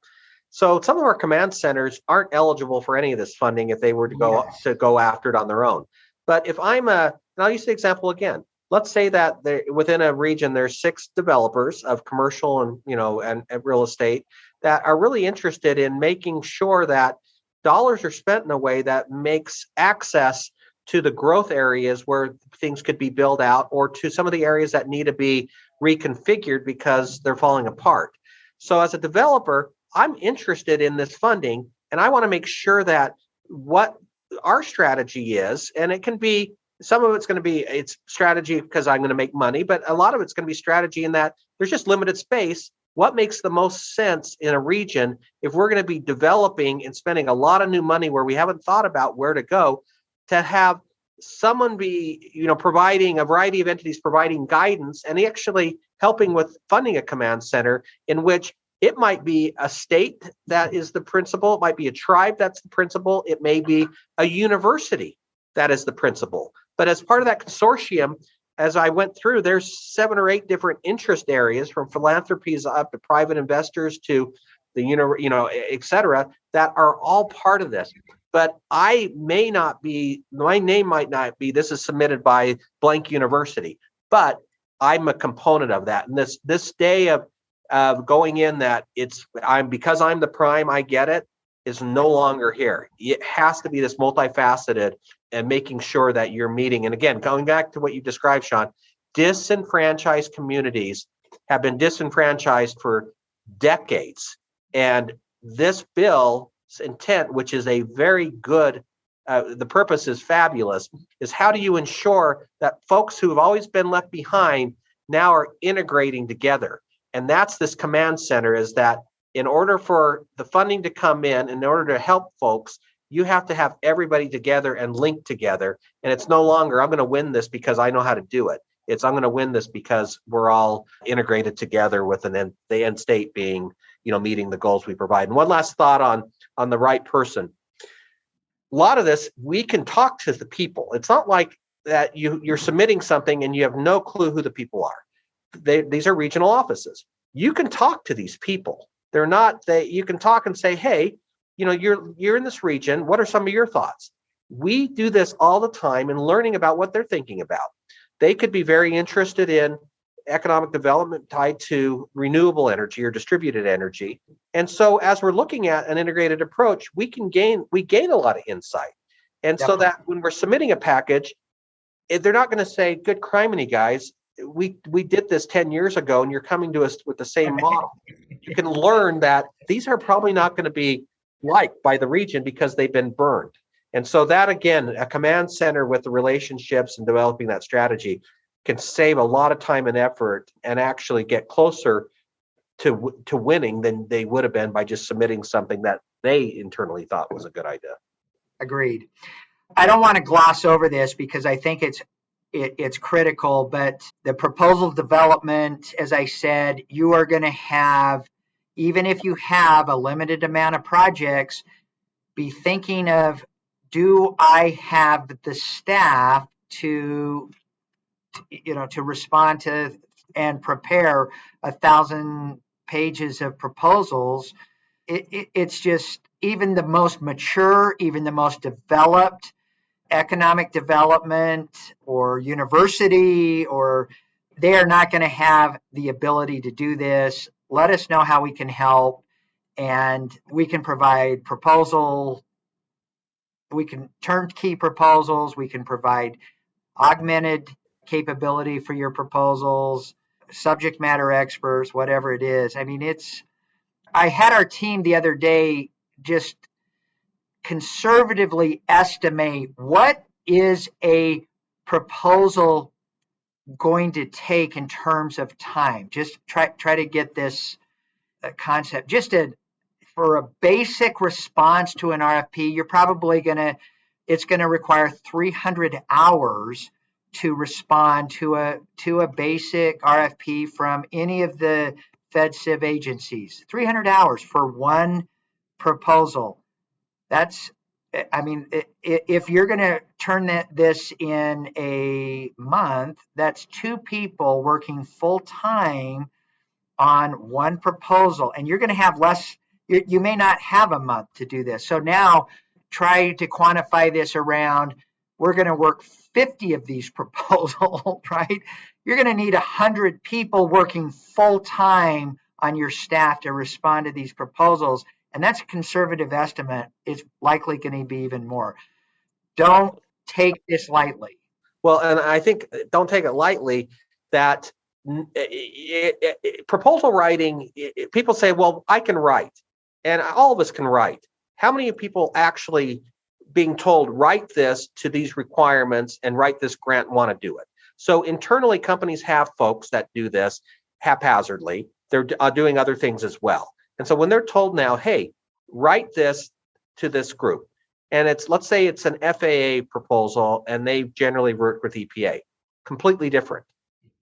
So some of our command centers aren't eligible for any of this funding if they were to go after it on their own. But if and I'll use the example again. Let's say that within a region there's 6 developers of commercial and real estate that are really interested in making sure that dollars are spent in a way that makes access to the growth areas where things could be built out, or to some of the areas that need to be reconfigured because they're falling apart. So as a developer, I'm interested in this funding, and I want to make sure that what our strategy is, and it can be, some of it's going to be, it's strategy because I'm going to make money, but a lot of it's going to be strategy in that there's just limited space. What makes the most sense in a region if we're going to be developing and spending a lot of new money where we haven't thought about where to go, to have someone be, providing a variety of entities providing guidance and actually helping with funding a command center, in which it might be a state that is the principal, it might be a tribe that's the principal, it may be a university that is the principal. But as part of that consortium, as I went through, there's 7 or 8 different interest areas, from philanthropies up to private investors to the, et cetera, that are all part of this. But my name might not be, this is submitted by blank university, but I'm a component of that. And this day of going in that because I'm the prime, I get it, is no longer here. It has to be this multifaceted and making sure that you're meeting. And again, going back to what you described, Sean, disenfranchised communities have been disenfranchised for decades. And this bill's intent, which is a very good, the purpose is fabulous, is how do you ensure that folks who have always been left behind now are integrating together? And that's this command center, is that in order for the funding to come in order to help folks, you have to have everybody together and linked together. And it's no longer, I'm going to win this because I know how to do it. It's I'm going to win this because we're all integrated together with the end state being, meeting the goals we provide. And one last thought on the right person. A lot of this, we can talk to the people. It's not like that you're submitting something and you have no clue who the people are. These are regional offices. You can talk to these people. You can talk and say, hey, you're in this region. What are some of your thoughts? We do this all the time and learning about what they're thinking about. They could be very interested in economic development tied to renewable energy or distributed energy. And so as we're looking at an integrated approach, we gain a lot of insight. And so that when we're submitting a package, they're not going to say, good criminy, guys, we did this 10 years ago and you're coming to us with the same model. You can learn that these are probably not going to be liked by the region because they've been burned. And so that, again, a command center with the relationships and developing that strategy can save a lot of time and effort and actually get closer to winning than they would have been by just submitting something that they internally thought was a good idea. Agreed. I don't want to gloss over this because I think it's critical, but the proposal development, as I said, you are going to have, even if you have a limited amount of projects, be thinking of, do I have the staff to respond to and prepare 1,000 pages of proposals? It's just, even the most mature, even the most developed economic development or university, or they are not going to have the ability to do this. Let us know how we can help, and we can provide we can turnkey proposals, we can provide augmented capability for your proposals, subject matter experts, whatever it is. I mean, I had our team the other day just conservatively estimate what is a proposal going to take in terms of time. Just try to get this concept. For a basic response to an RFP, you're probably it's going to require 300 hours to respond to a basic RFP from any of the Fed Civ agencies. 300 hours for one proposal. If you're going to turn this in a month, that's two people working full time on one proposal, and you're going to have less. You may not have a month to do this. So now try to quantify this around, we're going to work 50 of these proposals, right? You're going to need 100 people working full time on your staff to respond to these proposals. And that's a conservative estimate. It's likely going to be even more. Don't take this lightly. Well, and I think don't take it lightly that proposal writing, people say, well, I can write, and all of us can write. How many people actually being told, write this to these requirements and write this grant, want to do it? So internally, companies have folks that do this haphazardly. They're doing other things as well. And so when they're told now, hey, write this to this group, and let's say it's an FAA proposal and they generally work with EPA, completely different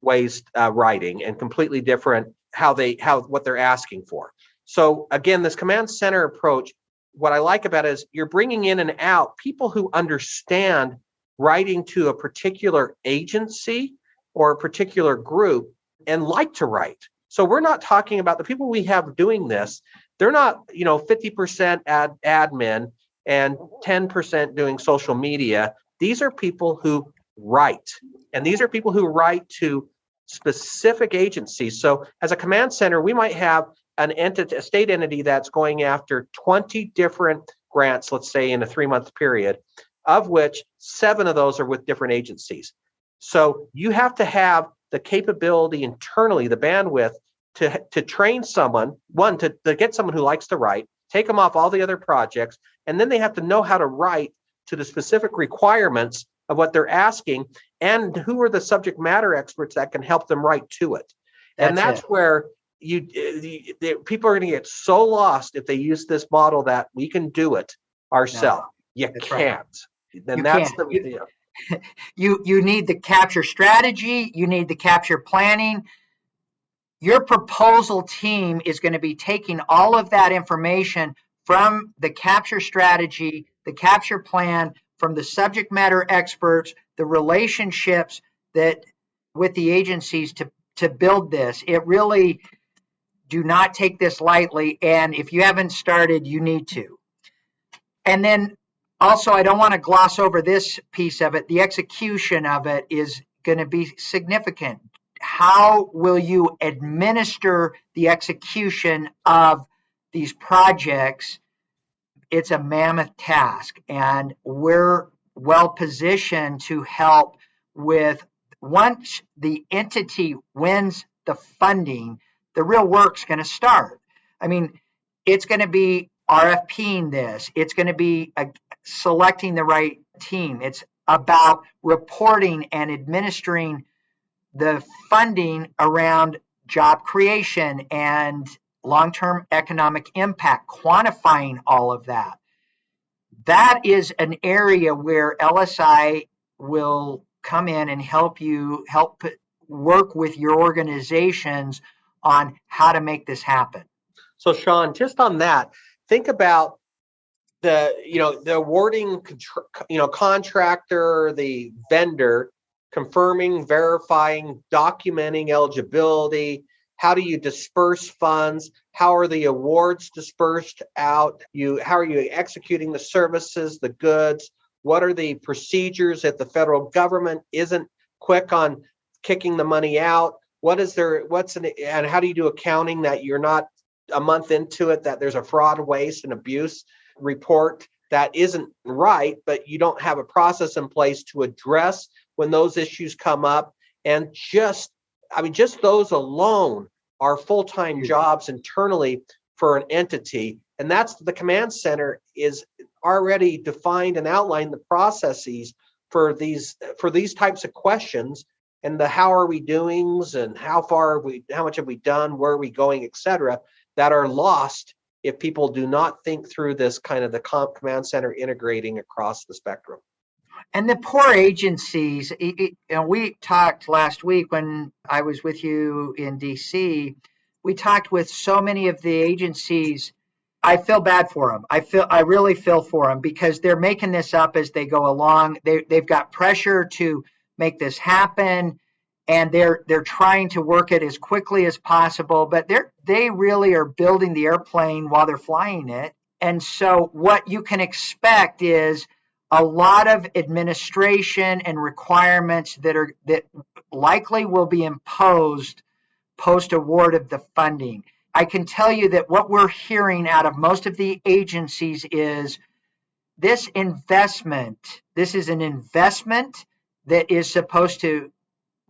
ways writing and completely different what they're asking for. So again, this command center approach, what I like about it is you're bringing in and out people who understand writing to a particular agency or a particular group and like to write. So we're not talking about the people we have doing this. They're not, 50% admin and 10% doing social media. These are people who write, and these are people who write to specific agencies. So as a command center, we might have a state entity that's going after 20 different grants, let's say in a 3-month period, of which 7 of those are with different agencies. So you have to have the capability internally, the bandwidth to train someone, to get someone who likes to write, take them off all the other projects, and then they have to know how to write to the specific requirements of what they're asking, and who are the subject matter experts that can help them write to it. And that's where people are going to get so lost if they use this model that we can do it ourselves. You can't. Right. Then that's You need the capture strategy, you need the capture planning. Your proposal team is going to be taking all of that information from the capture strategy, the capture plan, from the subject matter experts, the relationships that with the agencies to build this. It really, do not take this lightly. And if you haven't started, you need to. And then also, I don't want to gloss over this piece of it. The execution of it is going to be significant. How will you administer the execution of these projects? It's a mammoth task, and we're well positioned to help with, once the entity wins the funding, the real work's going to start. I mean, it's going to be RFPing this. It's going to be selecting the right team. It's about reporting and administering the funding around job creation and long-term economic impact, quantifying all of that. That is an area where LSI will come in and help work with your organizations on how to make this happen. So Sean, just on that, think about the awarding contractor, the vendor, confirming, verifying, documenting eligibility. How do you disperse funds? How are the awards dispersed out? How are you executing the services, the goods? What are the procedures if the federal government isn't quick on kicking the money out? And how do you do accounting that you're not a month into it, that there's a fraud, waste, and abuse report that isn't right, but you don't have a process in place to address when those issues come up? And just those alone are full-time jobs internally for an entity. And that's the command center is already defined and outlined the processes for these types of questions, and the how are we doings and how much have we done, where are we going, etc., that are lost if people do not think through this kind of the command center integrating across the spectrum. And the poor agencies, we talked last week when I was with you in DC, we talked with so many of the agencies. I feel bad for them. I really feel for them because they're making this up as they go along. They've got pressure to make this happen, and they're trying to work it as quickly as possible, but they really are building the airplane while they're flying it. And so what you can expect is a lot of administration and requirements that likely will be imposed post-award of the funding. I can tell you that what we're hearing out of most of the agencies is this is an investment that is supposed to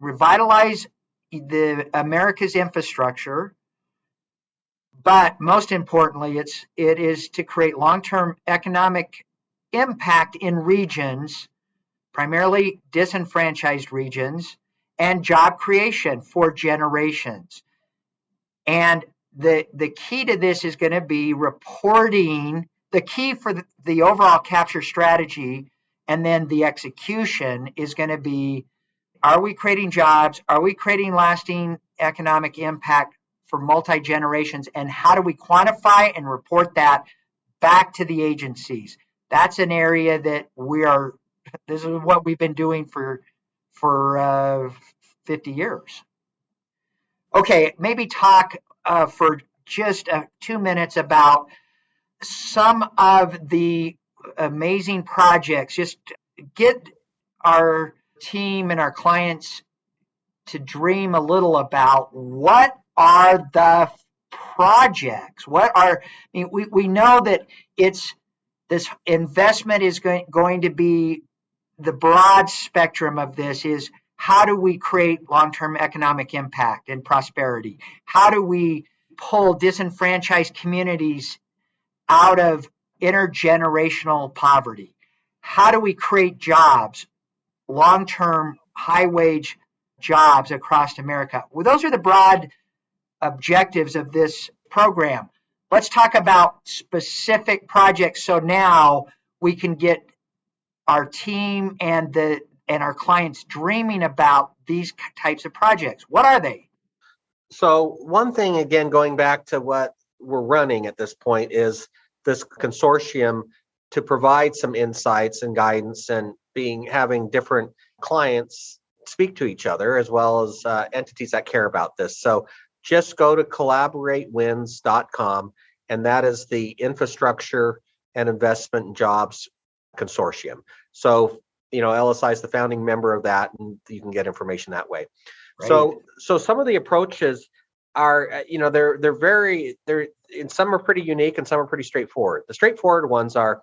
revitalize the America's infrastructure, but most importantly, it is to create long-term economic impact in regions, primarily disenfranchised regions, and job creation for generations. And the key to this is going to be reporting. The key for the overall capture strategy and then the execution is going to be, are we creating jobs? Are we creating lasting economic impact for multi-generations? And how do we quantify and report that back to the agencies? That's an area that this is what we've been doing for 50 years. Okay, maybe talk for just 2 minutes about some of the amazing projects. Just get our team and our clients to dream a little about what are the projects. We know that this investment is going to be the broad spectrum of this is how do we create long-term economic impact and prosperity? How do we pull disenfranchised communities out of intergenerational poverty? How do we create jobs, long-term, high-wage jobs across America? Well, those are the broad objectives of this program. Let's talk about specific projects so now we can get our team and and our clients dreaming about these types of projects? What are they? So one thing, again, going back to what we're running at this point, is this consortium to provide some insights and guidance, and having different clients speak to each other, as well as entities that care about this. So just go to collaboratewins.com, and that is the Infrastructure and Investment and Jobs Consortium. So, LSI is the founding member of that, and you can get information that way. Right. So some of the approaches are, they're and some are pretty unique and some are pretty straightforward. The straightforward ones are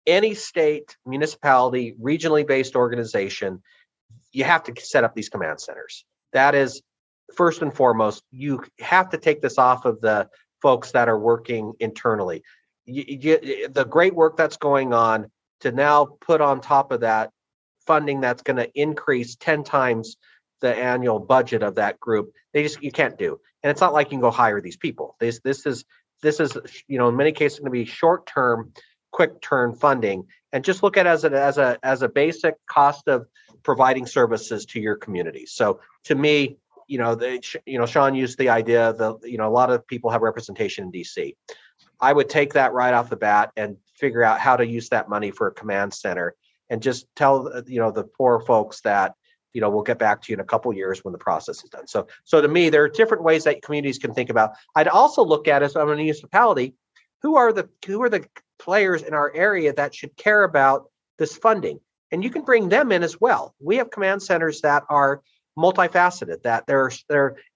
any state, municipality, regionally based organization, you have to set up these command centers. That is first and foremost. You have to take this off of the folks that are working internally. The great work that's going on, to now put on top of that funding that's going to increase 10 times the annual budget of that group, you can't do. And it's not like you can go hire these people. This is in many cases going to be short-term, quick turn funding, and just look at it as a basic cost of providing services to your community. So to me, Sean used the idea that a lot of people have representation in DC. I would take that right off the bat and figure out how to use that money for a command center, and just tell the poor folks that we'll get back to you in a couple of years when the process is done. So to me, there are different ways that communities can think about. I'd also look at, as a municipality, who are the players in our area that should care about this funding, and you can bring them in as well. We have command centers that are multifaceted, that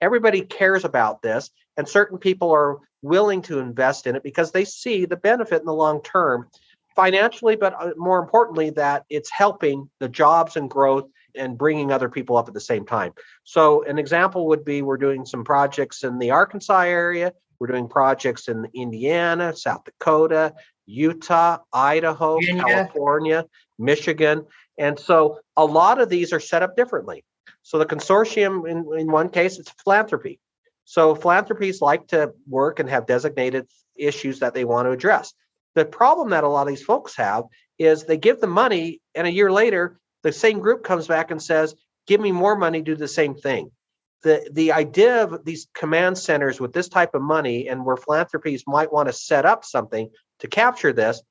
everybody cares about this, and certain people are willing to invest in it because they see the benefit in the long term, financially, but more importantly, that it's helping the jobs and growth and bringing other people up at the same time. So an example would be, we're doing some projects in the Arkansas area. We're doing projects in Indiana, South Dakota, Utah, Idaho, California, Michigan. And so a lot of these are set up differently. So the consortium, in one case, it's philanthropy. So philanthropies like to work and have designated issues that they want to address. The problem that a lot of these folks have is they give the money, and a year later, the same group comes back and says, give me more money, do the same thing. The idea of these command centers with this type of money, and where philanthropies might want to set up something to capture this,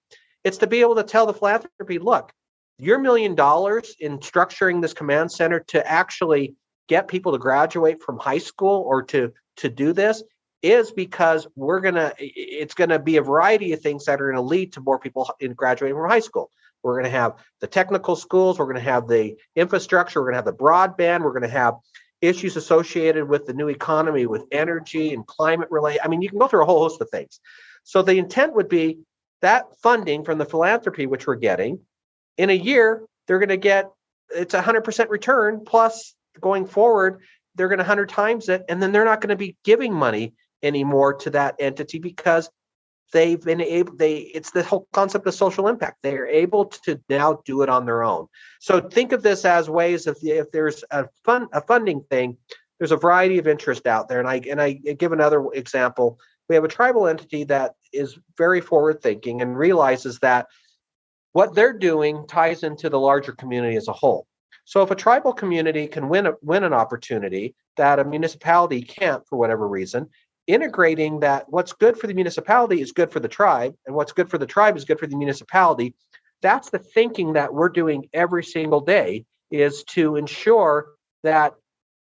it's to be able to tell the philanthropy, look, your $1 million in structuring this command center to actually get people to graduate from high school, or to do this, is because it's going to be a variety of things that are going to lead to more people in graduating from high school. We're going to have the technical schools. We're going to have the infrastructure. We're going to have the broadband. We're going to have issues associated with the new economy, with energy and climate related. I mean, you can go through a whole host of things. So the intent would be that funding from the philanthropy, which we're getting, in a year, they're going to get, it's 100% return, plus going forward, they're going to 100 times it. And then they're not going to be giving money anymore to that entity, because they've been able, it's the whole concept of social impact. They are able to now do it on their own. So think of this as ways of, if there's a funding thing, there's a variety of interest out there. And I give another example. We have a tribal entity that is very forward thinking and realizes that what they're doing ties into the larger community as a whole. So if a tribal community can win an opportunity that a municipality can't for whatever reason, integrating that what's good for the municipality is good for the tribe, and what's good for the tribe is good for the municipality. That's the thinking that we're doing every single day, is to ensure that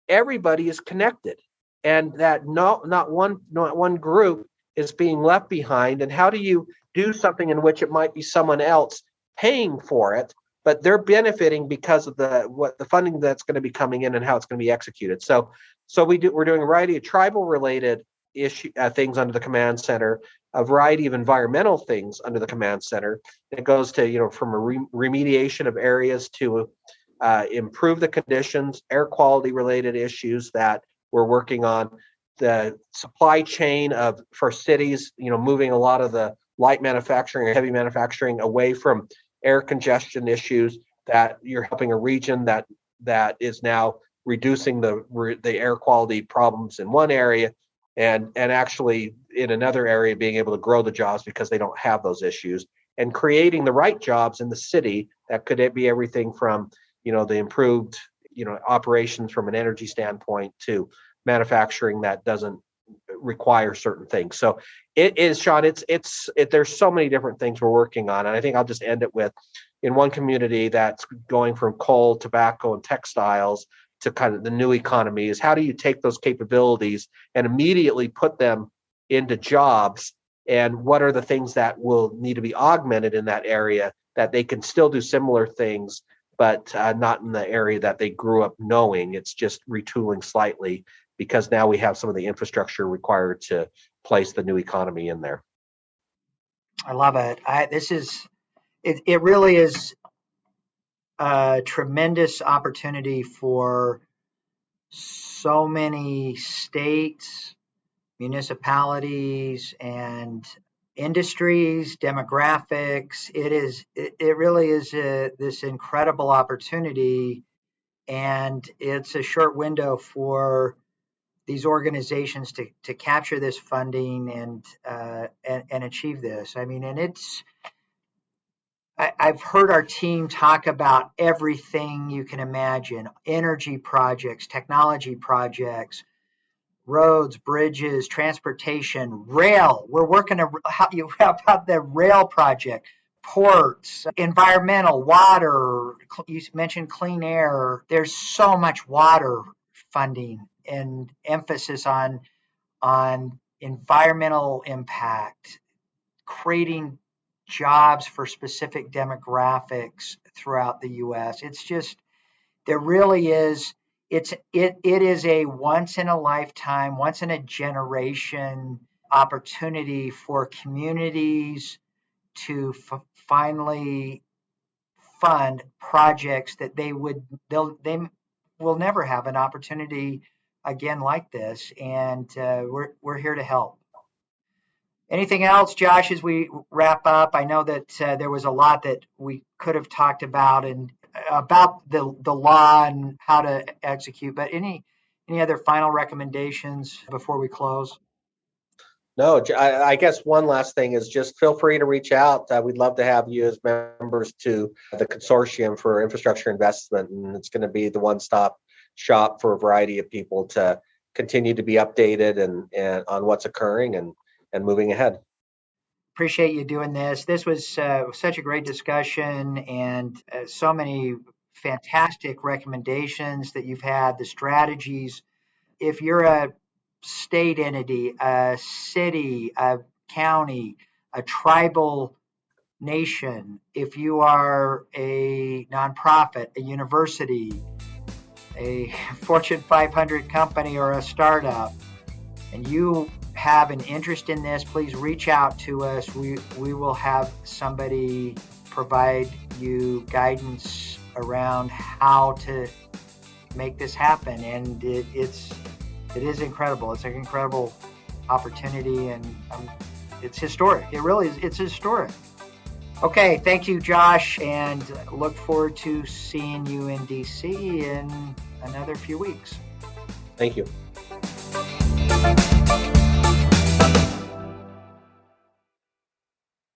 everybody is connected, and that not one group is being left behind. And how do you do something in which it might be someone else paying for it, but they're benefiting because of the funding that's going to be coming in and how it's going to be executed. So we're doing a variety of tribal related things under the command center, a variety of environmental things under the command center. It goes to from a remediation of areas to improve the conditions, air quality related issues that we're working on, the supply chain for cities, moving a lot of the light manufacturing or heavy manufacturing away from air congestion issues, that you're helping a region that is now reducing the air quality problems in one area, and actually in another area being able to grow the jobs because they don't have those issues, and creating the right jobs in the city that could be everything from the improved, operations from an energy standpoint to manufacturing that doesn't require certain things. So it is, Sean, there's so many different things we're working on. And I think I'll just end it with, in one community that's going from coal, tobacco, and textiles to kind of the new economy, is how do you take those capabilities and immediately put them into jobs, and what are the things that will need to be augmented in that area that they can still do similar things, but not in the area that they grew up knowing. It's just retooling slightly, because now we have some of the infrastructure required to place the new economy in there. I love it. It really is a tremendous opportunity for so many states, municipalities, and industries, demographics. It really is this incredible opportunity, and it's a short window for these organizations to capture this funding and achieve this. I mean, and I've heard our team talk about everything you can imagine: energy projects, technology projects, roads, bridges, transportation, rail. We're working about the rail project, ports, environmental, water. You mentioned clean air. There's so much water funding and emphasis on environmental impact, creating jobs for specific demographics throughout the U.S. It's just, there really is, it is a once in a lifetime, once in a generation opportunity for communities to finally fund projects that they will never have an opportunity again like this. And we're here to help. Anything else, Josh, as we wrap up? I know that there was a lot that we could have talked about, and about the law and how to execute, but any other final recommendations before we close? No, I guess one last thing is just feel free to reach out. We'd love to have you as members to the Consortium for Infrastructure Investment, and it's going to be the one-stop shop for a variety of people to continue to be updated and on what's occurring and moving ahead. Appreciate you doing this. This was such a great discussion, and so many fantastic recommendations that you've had, the strategies. If you're a state entity, a city, a county, a tribal nation, if you are a nonprofit, a university, a Fortune 500 company, or a startup, and you have an interest in this, please reach out to us. We will have somebody provide you guidance around how to make this happen. And it is incredible. It's an incredible opportunity, and it's historic. It really is. It's historic. Okay, thank you, Josh, and look forward to seeing you in DC in another few weeks. Thank you.